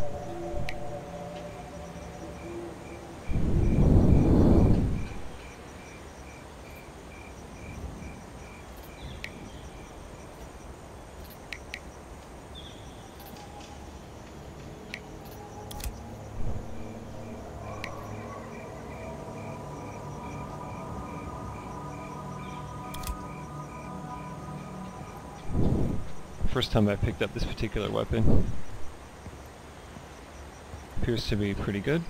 First time I picked up this particular weapon. Appears to be pretty good.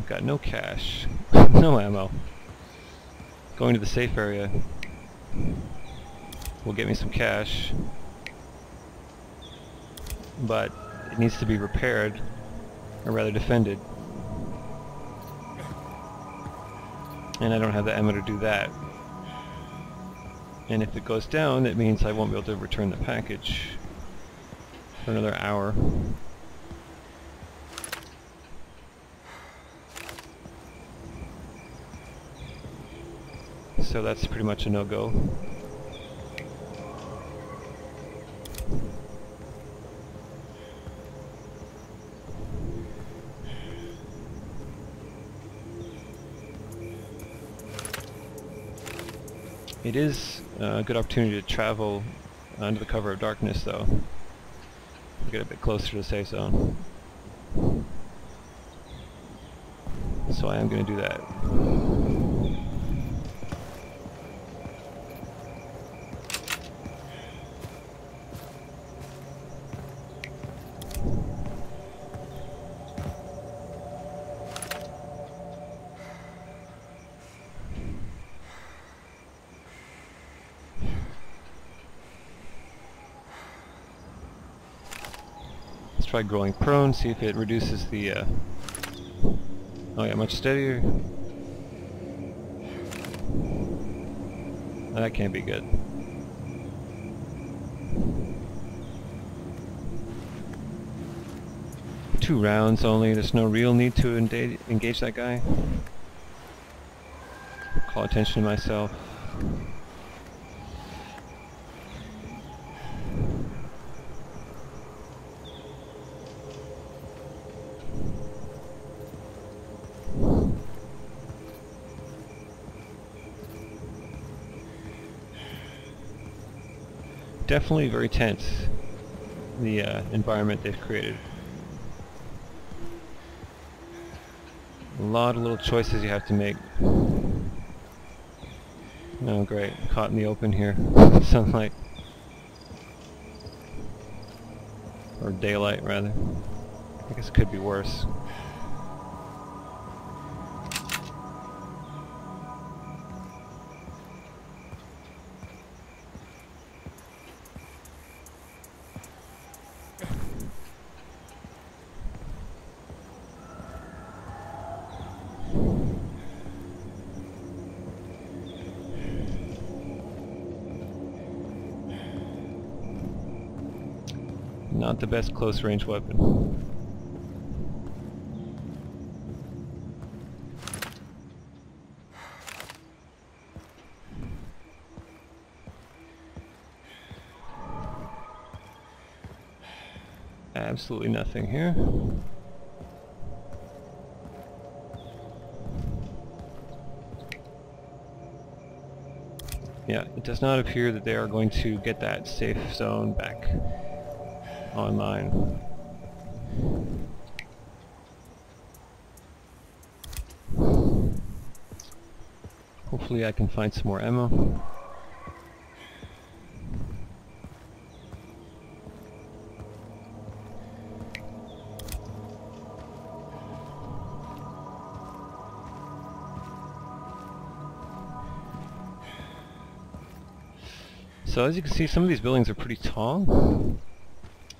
Got no cash, no ammo. Going to the safe area will get me some cash, but it needs to be repaired, or rather defended. And I don't have the ammo to do that. And if it goes down, it means I won't be able to return the package for another hour. So that's pretty much a no-go. It is a good opportunity to travel under the cover of darkness, though. Get a bit closer to the safe zone. So I am going to do that. Let's try growing prone, see if it reduces the... Oh yeah, much steadier. Oh, that can't be good. Two rounds only, there's no real need to engage that guy. Call attention to myself. Definitely very tense, the environment they've created. A lot of little choices you have to make. Oh great, caught in the open here. Sunlight. Or daylight rather. I guess it could be worse. Not the best close range weapon. Absolutely nothing here. Yeah, it does not appear that they are going to get that safe zone back online. Hopefully I can find some more ammo. So as you can see, some of these buildings are pretty tall,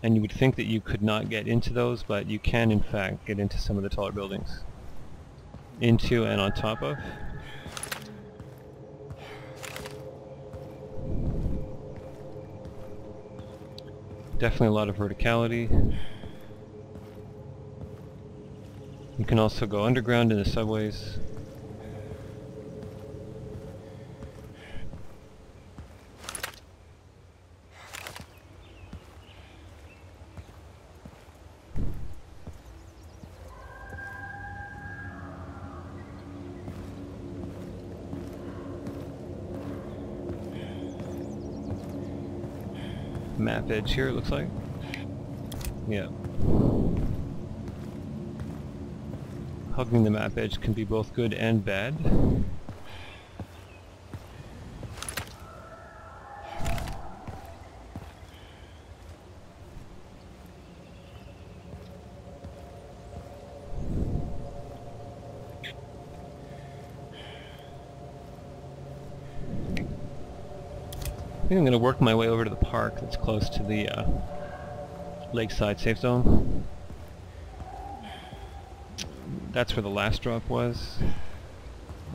and you would think that you could not get into those, but you can in fact get into some of the taller buildings. Into and on top of. Definitely a lot of verticality. You can also go underground in the subways. Map edge here, it looks like. Yeah. Hugging the map edge can be both good and bad. I think I'm going to work my way over to the park that's close to the lakeside safe zone. That's where the last drop was.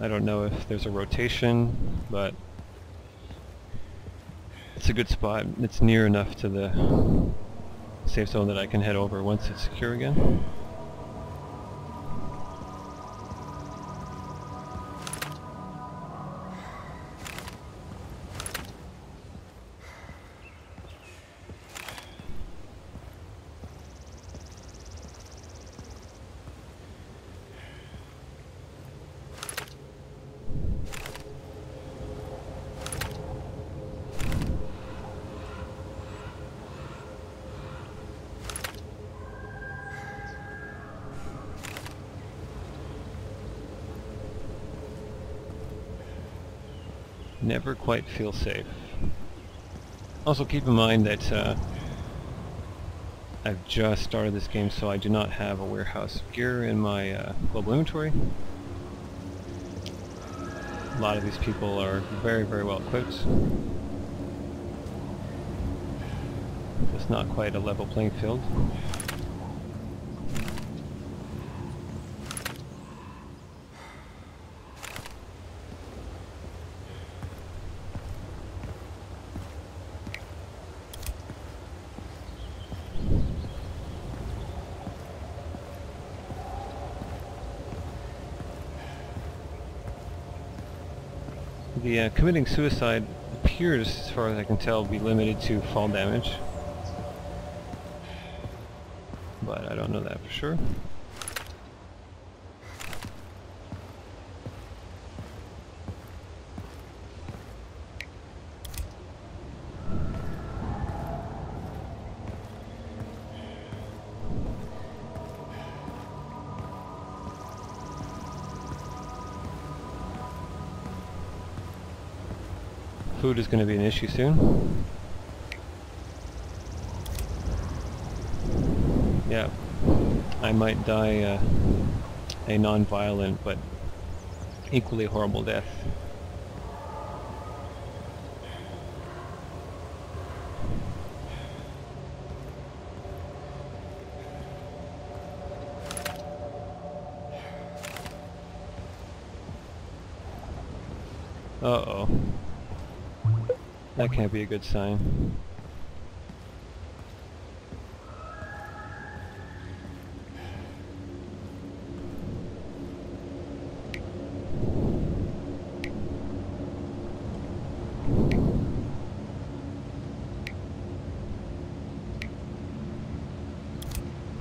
I don't know if there's a rotation, but it's a good spot. It's near enough to the safe zone that I can head over once it's secure again. Never quite feel safe. Also keep in mind that I've just started this game, so I do not have a warehouse of gear in my global inventory. A lot of these people are very, very well equipped. It's not quite a level playing field. The committing suicide appears, as far as I can tell, be limited to fall damage. But I don't know that for sure. Food is going to be an issue soon. Yeah, I might die a non-violent but equally horrible death. Uh-oh. That can't be a good sign.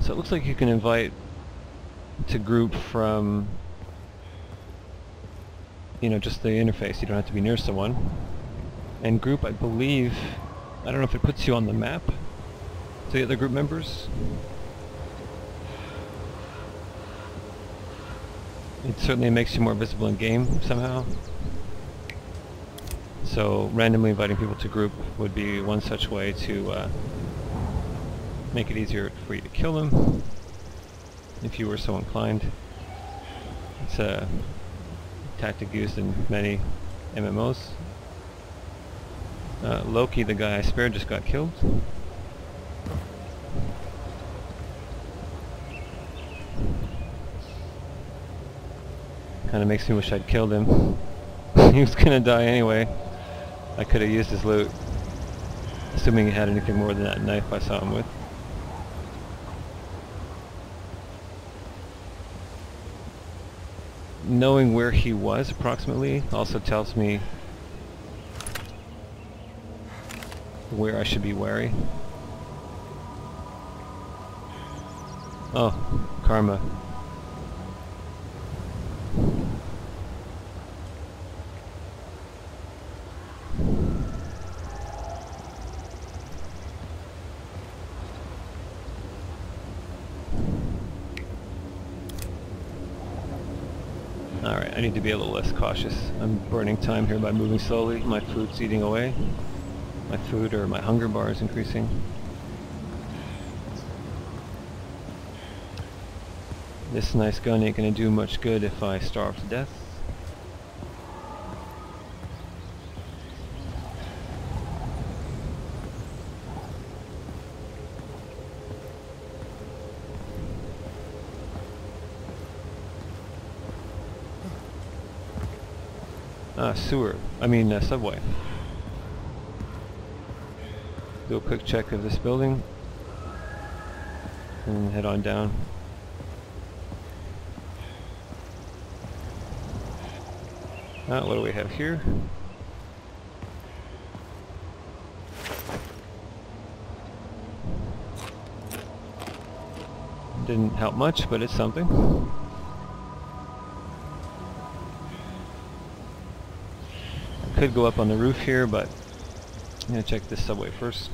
So it looks like you can invite to group from, you know, just the interface. You don't have to be near someone. And group, I believe, I don't know if it puts you on the map to the other group members. It certainly makes you more visible in game somehow. So randomly inviting people to group would be one such way to make it easier for you to kill them, if you were so inclined. It's a tactic used in many MMOs. Loki, the guy I spared, just got killed. Kinda makes me wish I'd killed him. He was gonna die anyway. I could have used his loot. Assuming he had anything more than that knife I saw him with. Knowing where he was approximately also tells me where I should be wary. Oh, karma. Alright, I need to be a little less cautious. I'm burning time here by moving slowly. My food's eating away. My food, or my hunger bar, is increasing. This nice gun ain't gonna do much good if I starve to death. Subway. Do a quick check of this building and head on down. What do we have here? Didn't help much, but it's something. Could go up on the roof here, but I'm gonna check this subway first.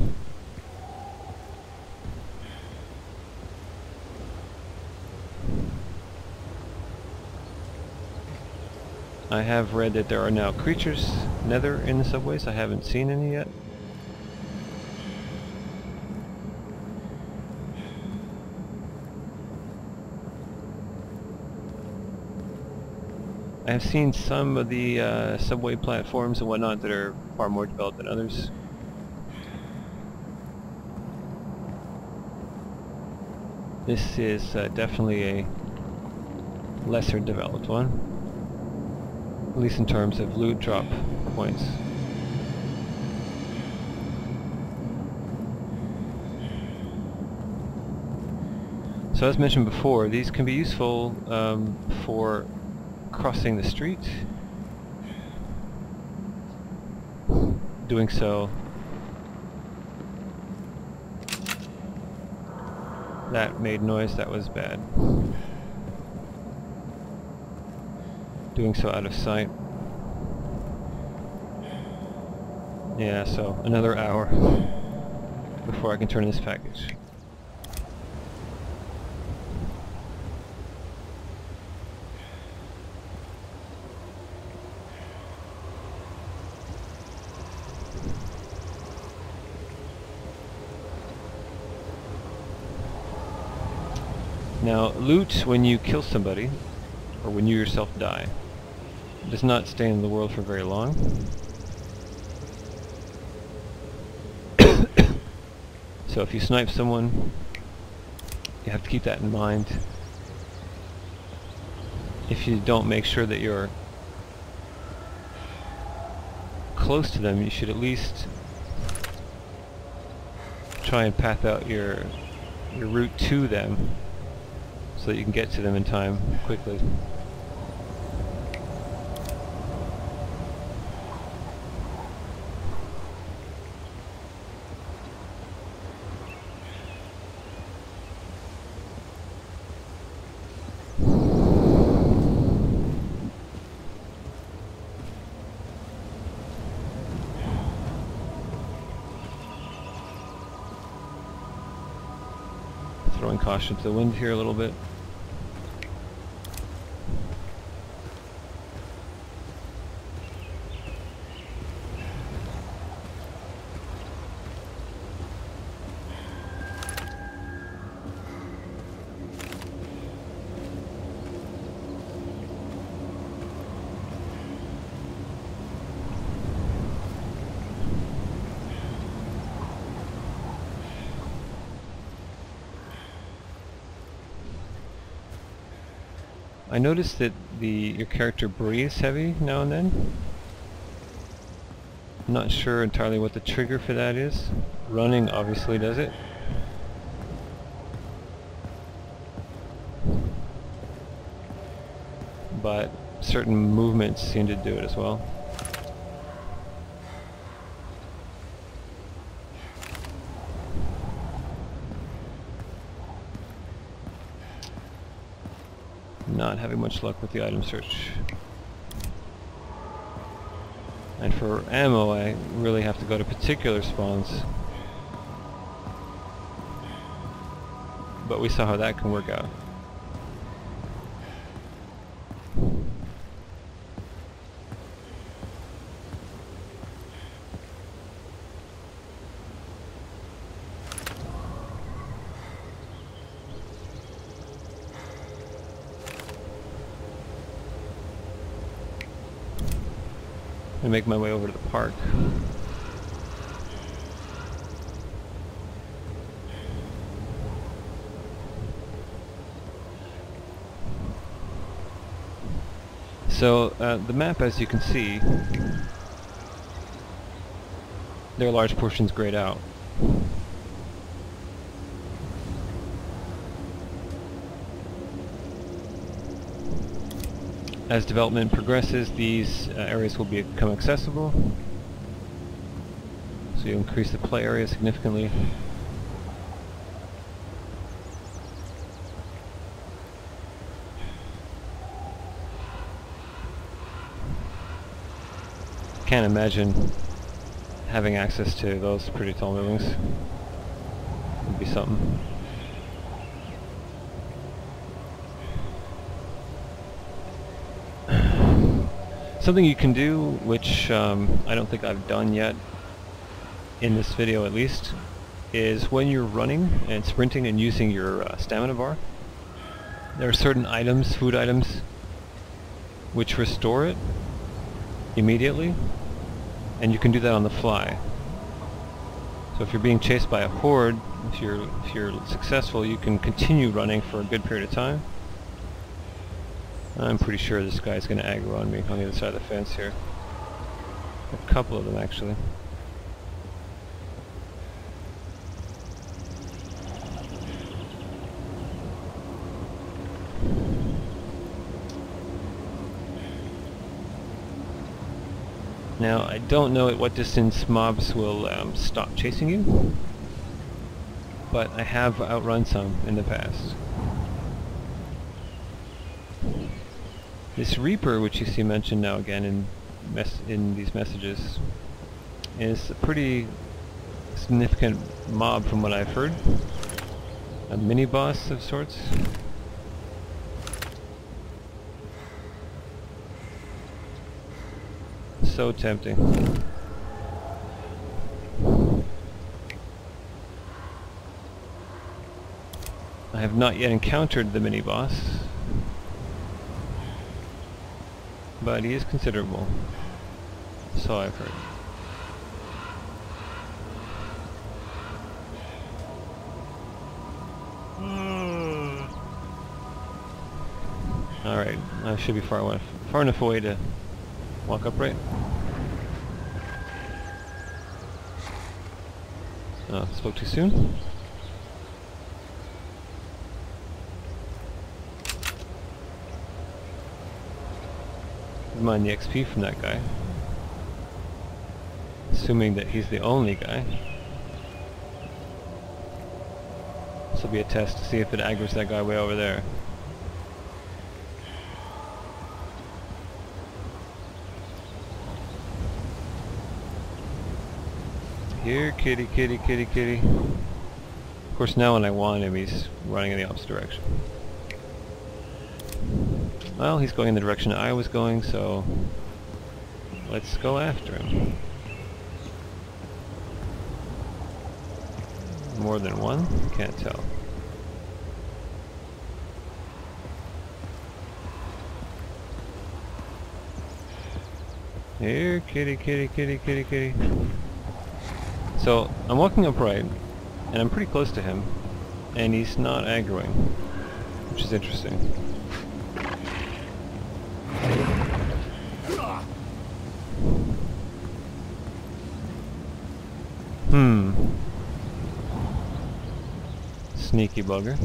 I have read that there are now creatures, Nether, in the subways. I haven't seen any yet. I have seen some of the subway platforms and whatnot that are far more developed than others. This is definitely a lesser developed one, at least in terms of loot drop points. So as mentioned before, these can be useful for crossing the street. doing so, that made noise, that was bad. Doing so out of sight. Yeah, so another hour before I can turn in this package. Now, loot when you kill somebody, or when you yourself die, does not stay in the world for very long. So if you snipe someone, you have to keep that in mind. If you don't make sure that you're close to them, you should at least try and path out your route to them so that you can get to them in time quickly. Throwing caution to the wind here a little bit. I noticed that your character breathes heavy now and then. I'm not sure entirely what the trigger for that is. Running obviously does it. But certain movements seem to do it as well. Not having much luck with the item search. And for ammo, I really have to go to particular spawns. But we saw how that can work out. And make my way over to the park. So the map, as you can see, there are large portions grayed out. As development progresses, these areas will become accessible, so you increase the play area significantly. Can't imagine having access to those pretty tall buildings. Would be something. Something you can do, which I don't think I've done yet, in this video at least, is when you're running and sprinting and using your stamina bar, there are certain items, food items, which restore it immediately, and you can do that on the fly. So if you're being chased by a horde, if you're successful, you can continue running for a good period of time. I'm pretty sure this guy's going to aggro on me on the other side of the fence here. A couple of them, actually. Now, I don't know at what distance mobs will stop chasing you, but I have outrun some in the past. This Reaper, which you see mentioned now again in these messages, is a pretty significant mob from what I've heard. A mini-boss of sorts. So tempting. I have not yet encountered the mini-boss, but he is considerable. So I've heard. Alright, I should be far enough away to walk upright. Oh, spoke too soon? Never mind the XP from that guy. Assuming that he's the only guy. This will be a test to see if it aggroes that guy way over there. Here, kitty, kitty, kitty, kitty. Of course, now when I want him, he's running in the opposite direction. Well, he's going in the direction I was going, so let's go after him. More than one? Can't tell. Here, kitty, kitty, kitty, kitty, kitty. So, I'm walking upright, and I'm pretty close to him, and he's not aggroing, which is interesting. Sneaky bugger.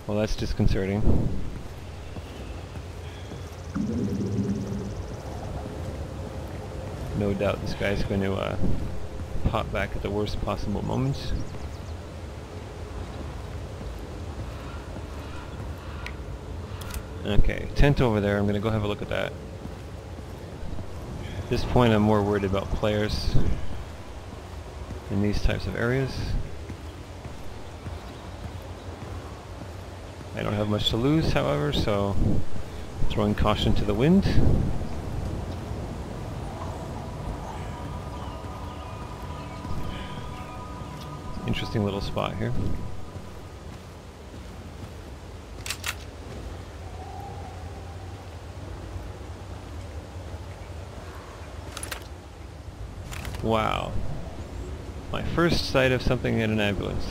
Well, that's disconcerting. No doubt this guy's going to pop back at the worst possible moments. Okay, tent over there. I'm going to go have a look at that. At this point I'm more worried about players in these types of areas. I don't have much to lose, however, so throwing caution to the wind. Interesting little spot here. Wow. My first sight of something in an ambulance.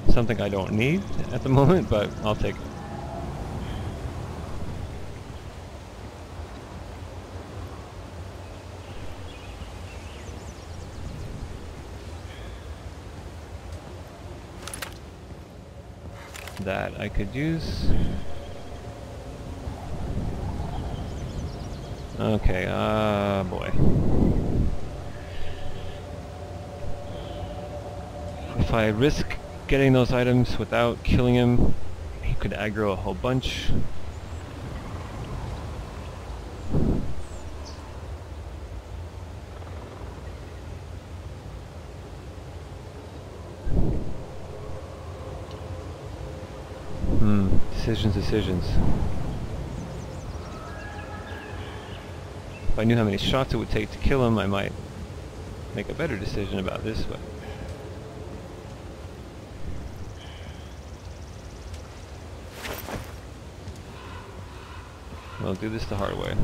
Something I don't need at the moment, but I'll take it. That I could use. Okay, boy. If I risk getting those items without killing him, he could aggro a whole bunch. Decisions. If I knew how many shots it would take to kill him, I might make a better decision about this, but we'll do this the hard way.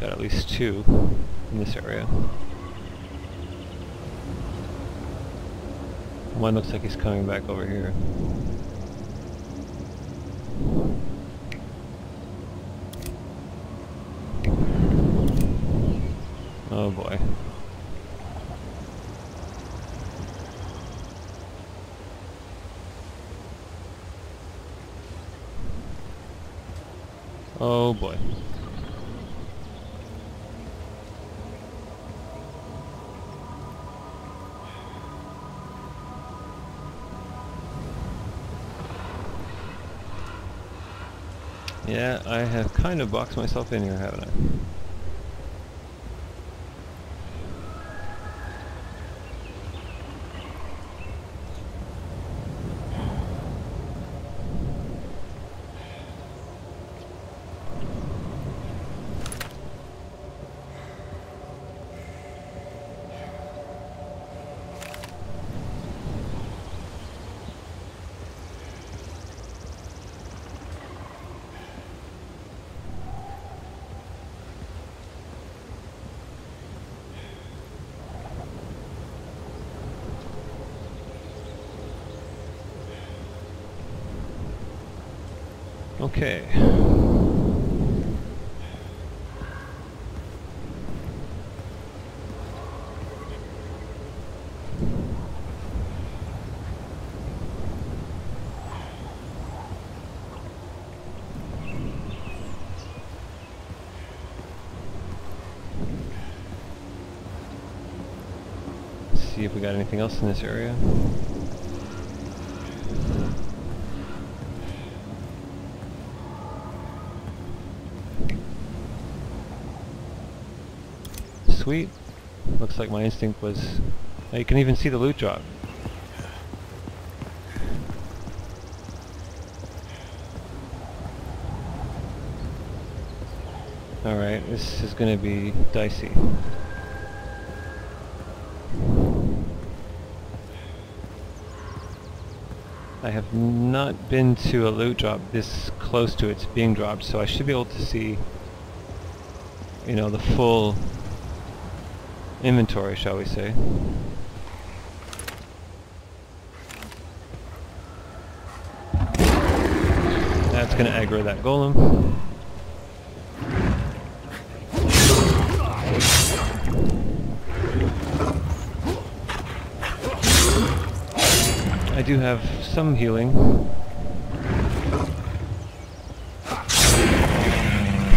got at least 2 in this area. One looks like he's coming back over here. Oh boy. Oh boy. Yeah, I have kind of boxed myself in here, haven't I? Okay. Let's see if we got anything else in this area. Sweet. Looks like my instinct was... Oh, you can even see the loot drop. Alright, this is gonna be dicey. I have not been to a loot drop this close to its being dropped, so I should be able to see, you know, the full inventory, shall we say. That's gonna aggro that golem. I do have some healing,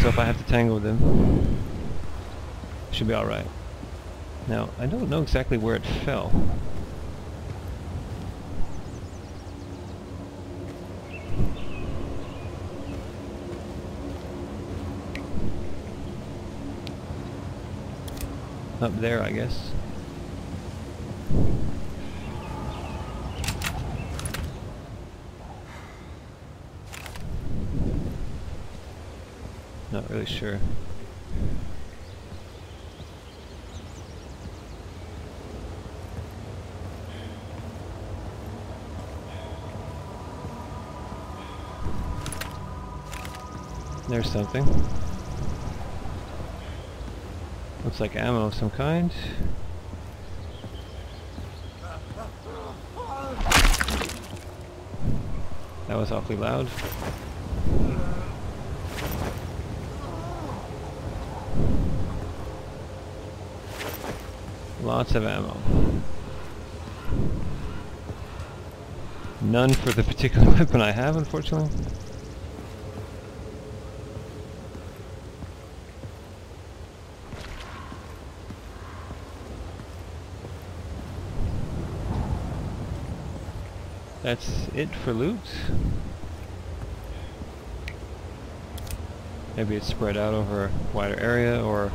so if I have to tangle with him, should be alright. Now, I don't know exactly where it fell. Up there, I guess. Not really sure. There's something. Looks like ammo of some kind. That was awfully loud. Lots of ammo. None for the particular weapon I have, unfortunately. That's it for loot. Maybe it's spread out over a wider area, or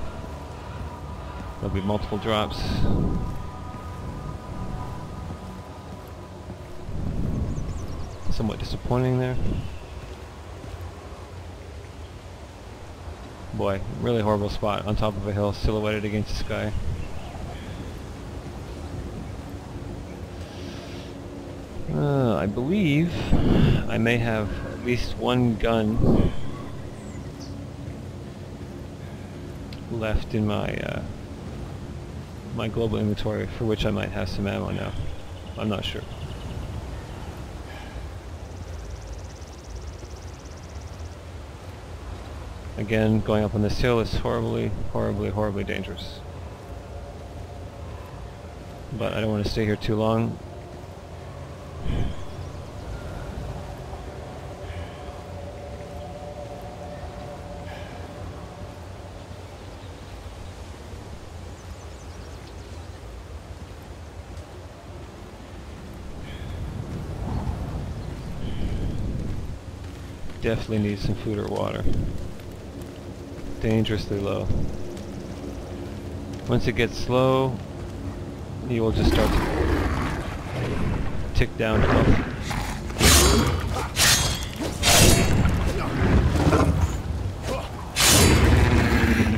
there'll be multiple drops. Somewhat disappointing there. Boy, really horrible spot on top of a hill, silhouetted against the sky. I believe I may have at least one gun left in my my global inventory, for which I might have some ammo now. I'm not sure. Again, going up on this hill is horribly, horribly, horribly dangerous. But I don't want to stay here too long. Definitely need some food or water. Dangerously low. Once it gets slow, you will just start to tick down health.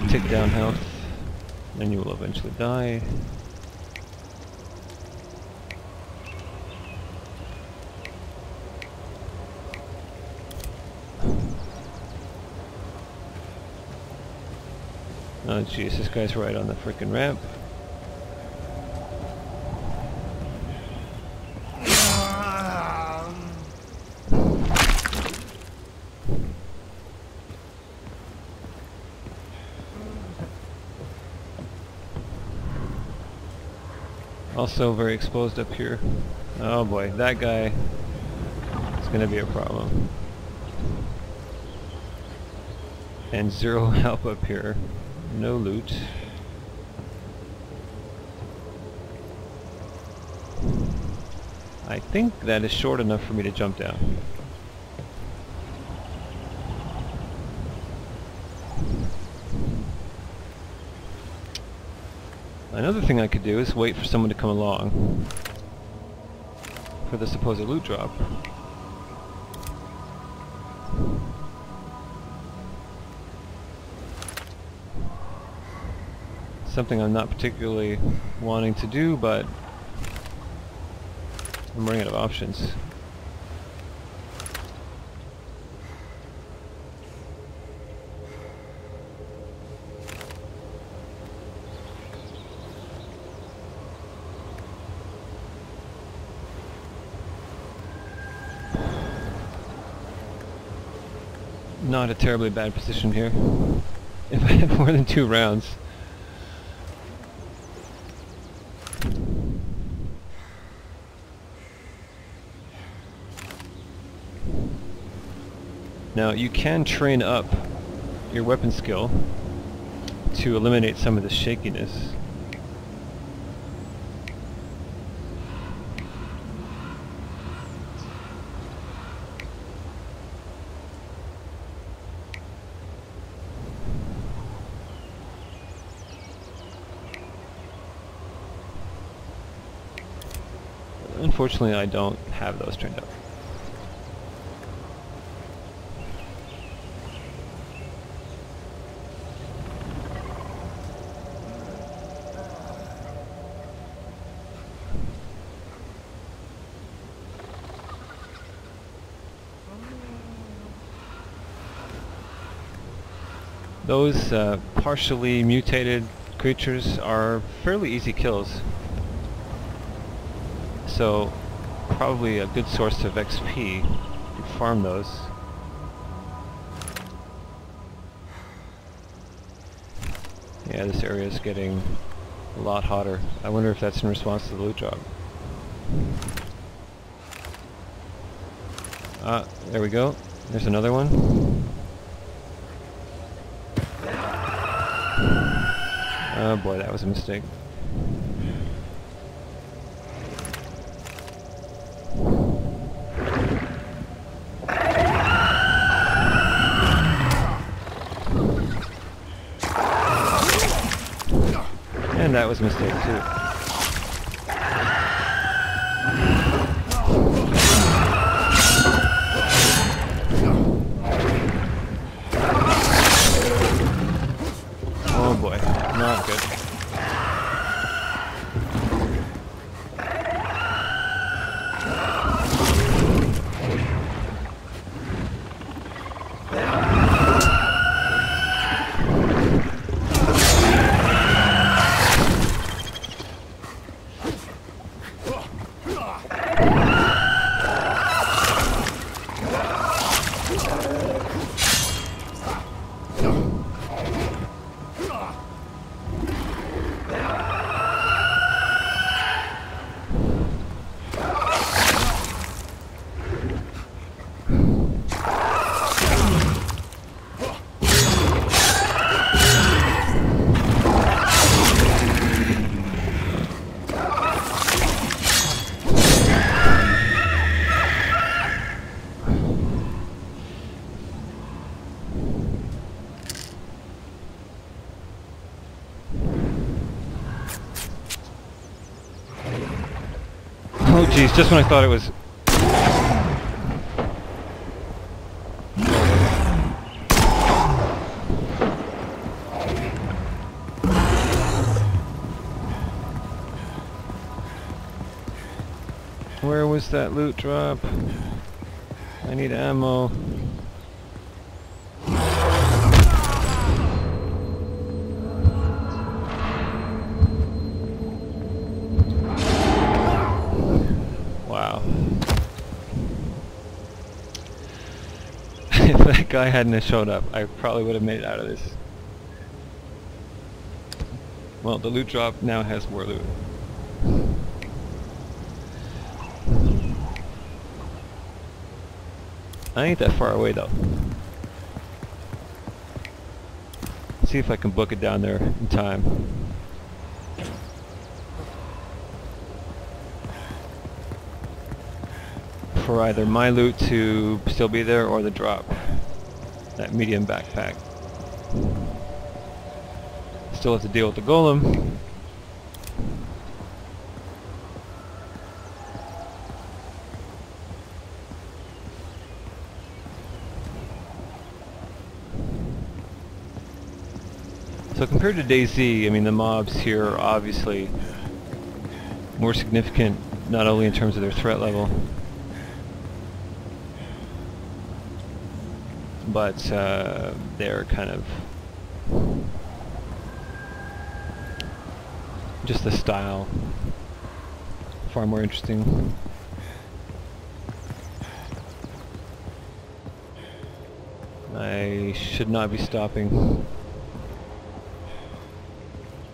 Tick down health, then you will eventually die. Oh jeez, this guy's right on the frickin' ramp. Also very exposed up here. Oh boy, that guy is gonna be a problem. And zero help up here. No loot. I think that is short enough for me to jump down. Another thing I could do is wait for someone to come along for the supposed loot drop. Something I'm not particularly wanting to do, but I'm running out of options. Not a terribly bad position here. If I had more than 2 rounds. Now you can train up your weapon skill to eliminate some of the shakiness. Unfortunately, I don't have those trained up. Those partially mutated creatures are fairly easy kills. So, probably a good source of XP to farm those. Yeah, this area is getting a lot hotter. I wonder if that's in response to the loot drop. Ah, there we go. There's another one. Oh boy, that was a mistake. And that was a mistake too. Oh boy, not good. Geez, just when I thought it was... Where was that loot drop? I need ammo. Wow. If that guy hadn't have showed up, I probably would have made it out of this. Well, the loot drop now has more loot. I ain't that far away though. See if I can book it down there in time. For either my loot to still be there or the drop. That medium backpack. Still have to deal with the golem. So compared to DayZ, I mean, the mobs here are obviously more significant, not only in terms of their threat level, but they're kind of just the style far more interesting. I should not be stopping.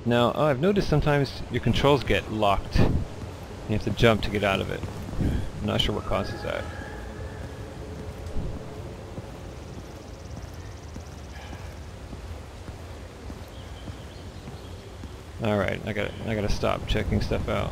Now, I've noticed sometimes your controls get locked. You have to jump to get out of it. I'm not sure what causes that. Alright, I gotta stop checking stuff out.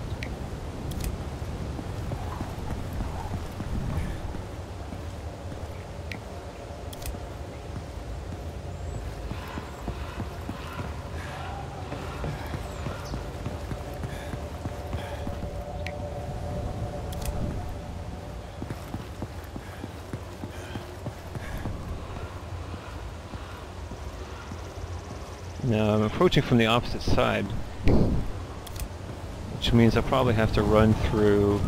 Now I'm approaching from the opposite side, which means I'll probably have to run through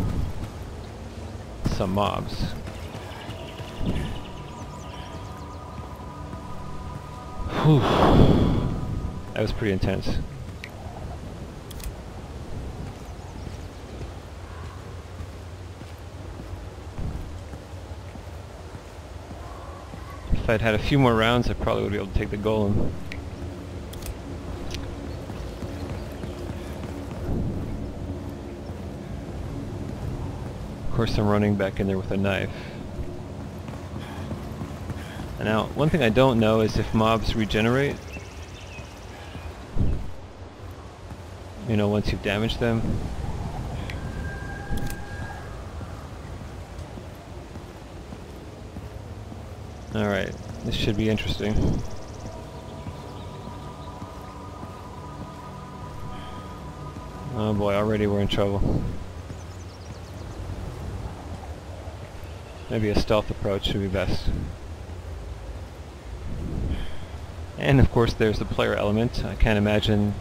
some mobs. Whew. That was pretty intense. If I'd had a few more rounds, I probably would be able to take the golem. Of course, I'm running back in there with a knife. And now, one thing I don't know is if mobs regenerate. You know, once you've damaged them. Alright, this should be interesting. Oh boy, already we're in trouble. Maybe a stealth approach should be best. And of course there's the player element. I can't imagine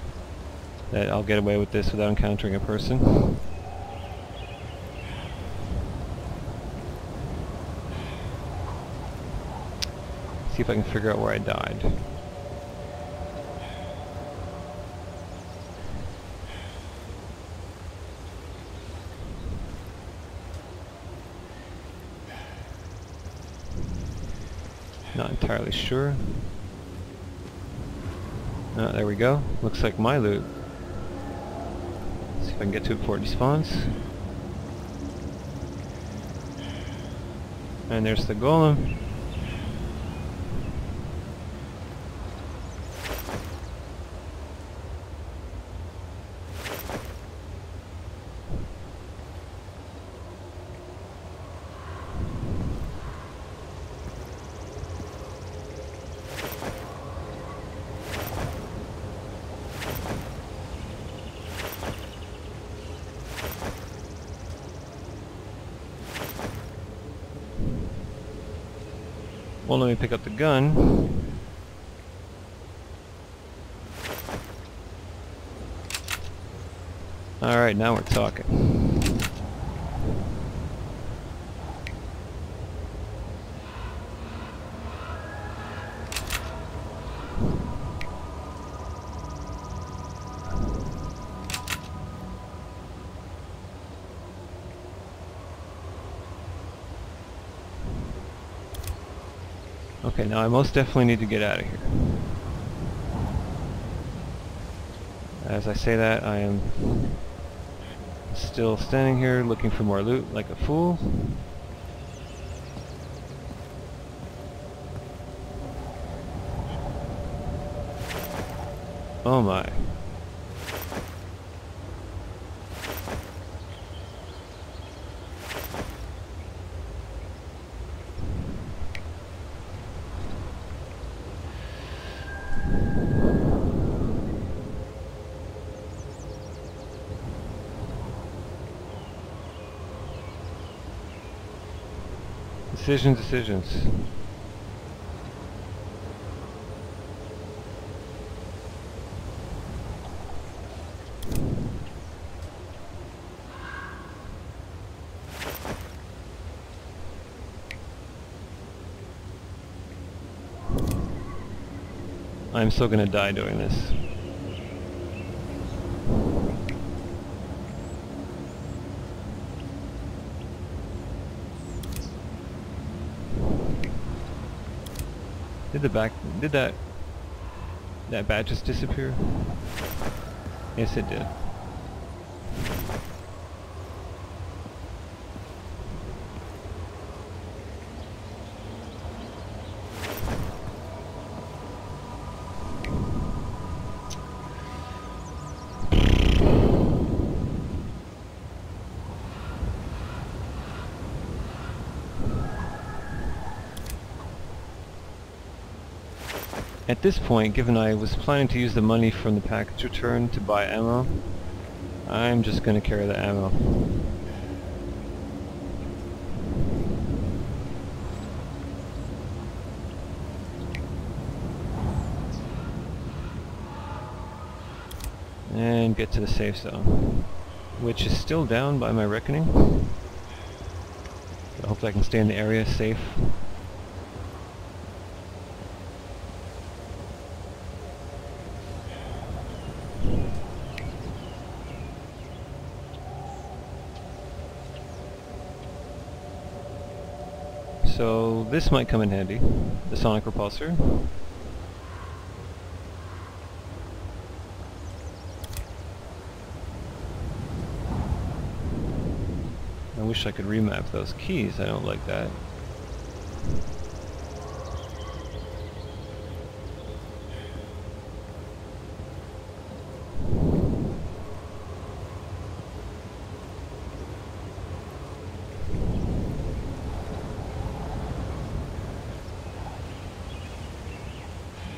that I'll get away with this without encountering a person. See if I can figure out where I died. Not entirely sure. There we go. Looks like my loot. See if I can get to it before it despawns. And there's the golem. Won't let me pick up the gun. Alright, now we're talking. Okay, now I most definitely need to get out of here. As I say that, I am still standing here looking for more loot like a fool. Oh my. Decisions. I'm still gonna die doing this. Did that bat just disappear? Yes, it did. At this point, given I was planning to use the money from the package return to buy ammo, I'm just going to carry the ammo. And get to the safe zone, which is still down by my reckoning. I hope I can stay in the area safe. So this might come in handy, the sonic repulsor. I wish I could remap those keys, I don't like that.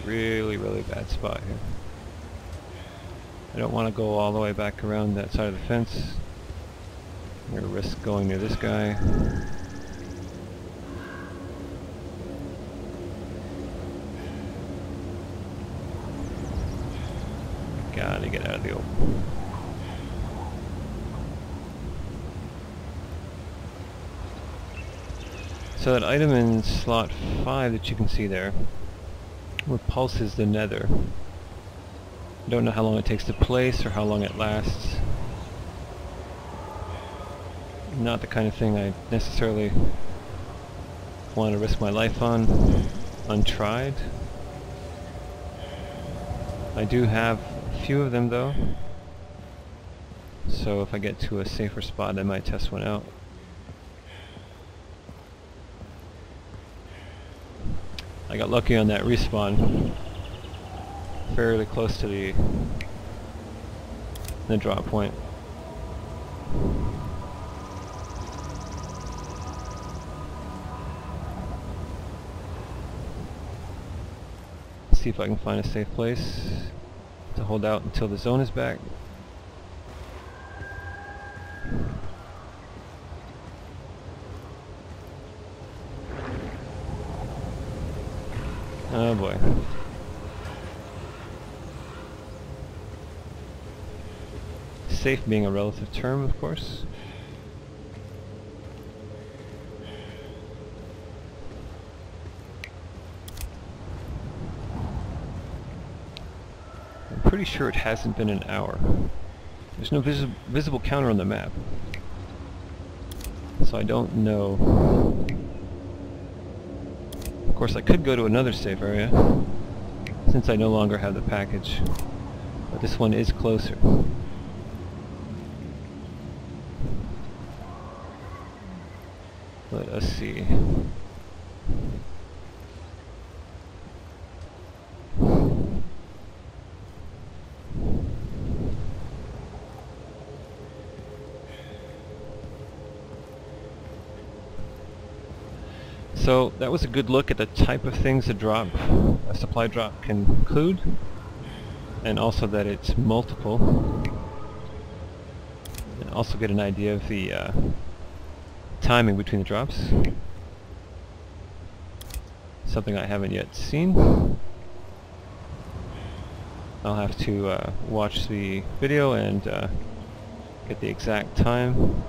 Really bad spot here. I don't want to go all the way back around that side of the fence. I'm going to risk going near this guy. Gotta get out of the open. So that item in slot 5 that you can see there repulses the Nether. I don't know how long it takes to place or how long it lasts. Not the kind of thing I necessarily want to risk my life on untried. I do have a few of them though, so if I get to a safer spot I might test one out. I got lucky on that respawn, fairly close to the drop point. Let's see if I can find a safe place to hold out until the zone is back. Oh boy. Safe being a relative term, of course. I'm pretty sure it hasn't been an hour. There's no visible counter on the map, so I don't know. Of course, I could go to another safe area, since I no longer have the package, but this one is closer. Let us see. So that was a good look at the type of things a supply drop can include, and also that it's multiple, and also get an idea of the timing between the drops. Something I haven't yet seen. I'll have to watch the video and get the exact time.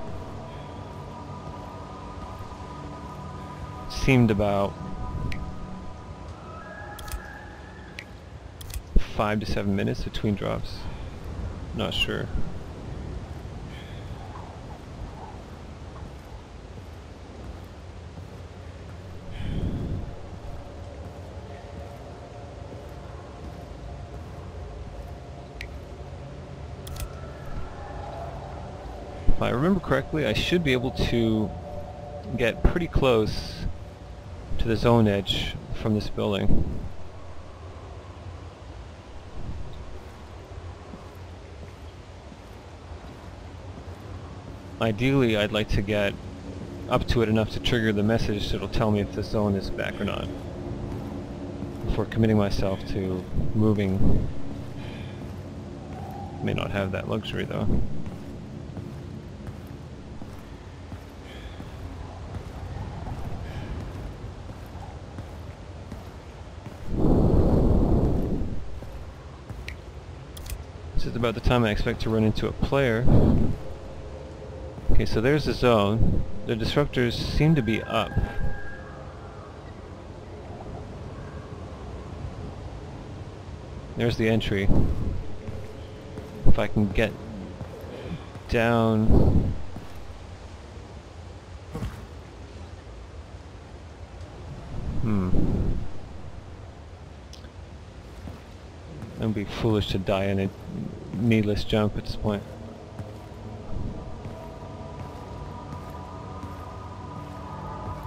Seemed about 5 to 7 minutes between drops. Not sure. If I remember correctly, I should be able to get pretty close to the zone edge from this building. Ideally, I'd like to get up to it enough to trigger the message that'll tell me if the zone is back or not, before committing myself to moving. May not have that luxury though. This is about the time I expect to run into a player. Okay, so there's the zone. The disruptors seem to be up. There's the entry. If I can get down... It would be foolish to die in a needless jump at this point.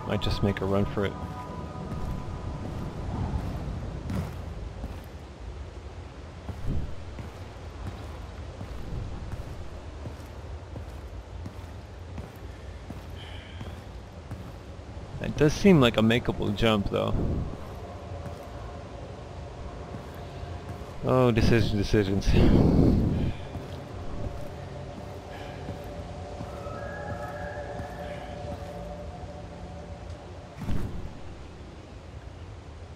Might just make a run for it. It does seem like a makeable jump though. Oh, decisions.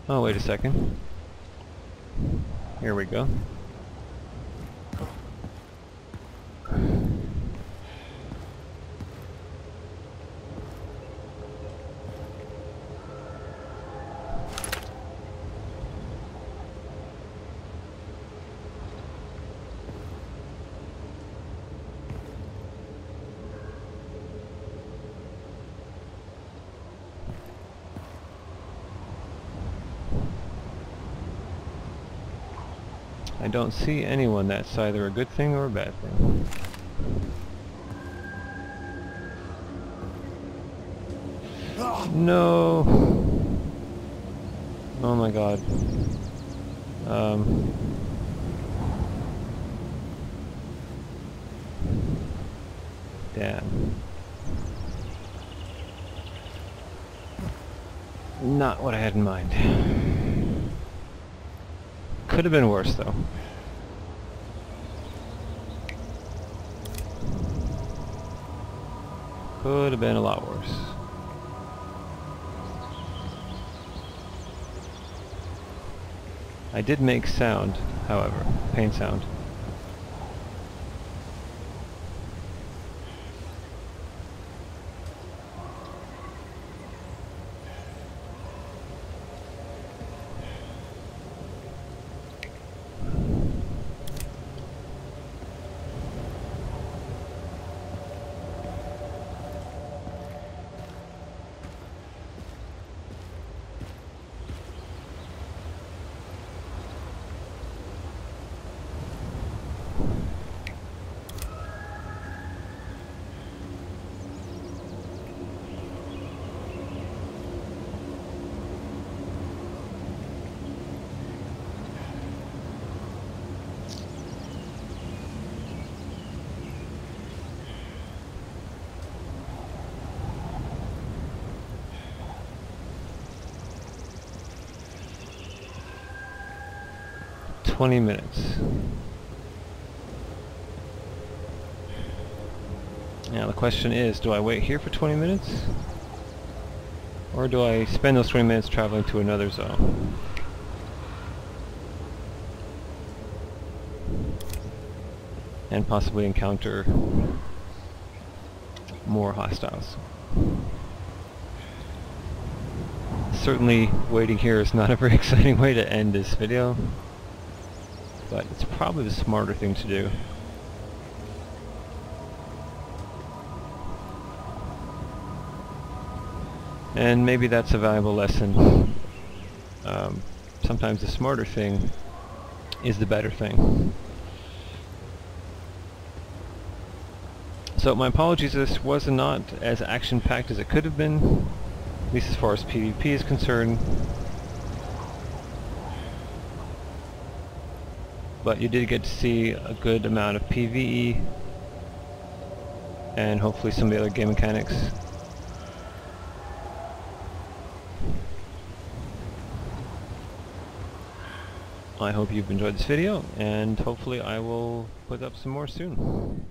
Oh, wait a second. Here we go. I don't see anyone. That's either a good thing or a bad thing. No! Oh my god. Damn. Not what I had in mind. Could have been worse though. Could have been a lot worse. I did make sound, however, pain sound. $20. Now the question is, do I wait here for 20 minutes? Or do I spend those 20 minutes traveling to another zone? And possibly encounter more hostiles. Certainly waiting here is not a very exciting way to end this video, but it's probably the smarter thing to do. And maybe that's a valuable lesson. Sometimes the smarter thing is the better thing. So my apologies, this was not as action-packed as it could have been, at least as far as PvP is concerned. But you did get to see a good amount of PvE and hopefully some of the other game mechanics. I hope you've enjoyed this video, and hopefully I will put up some more soon.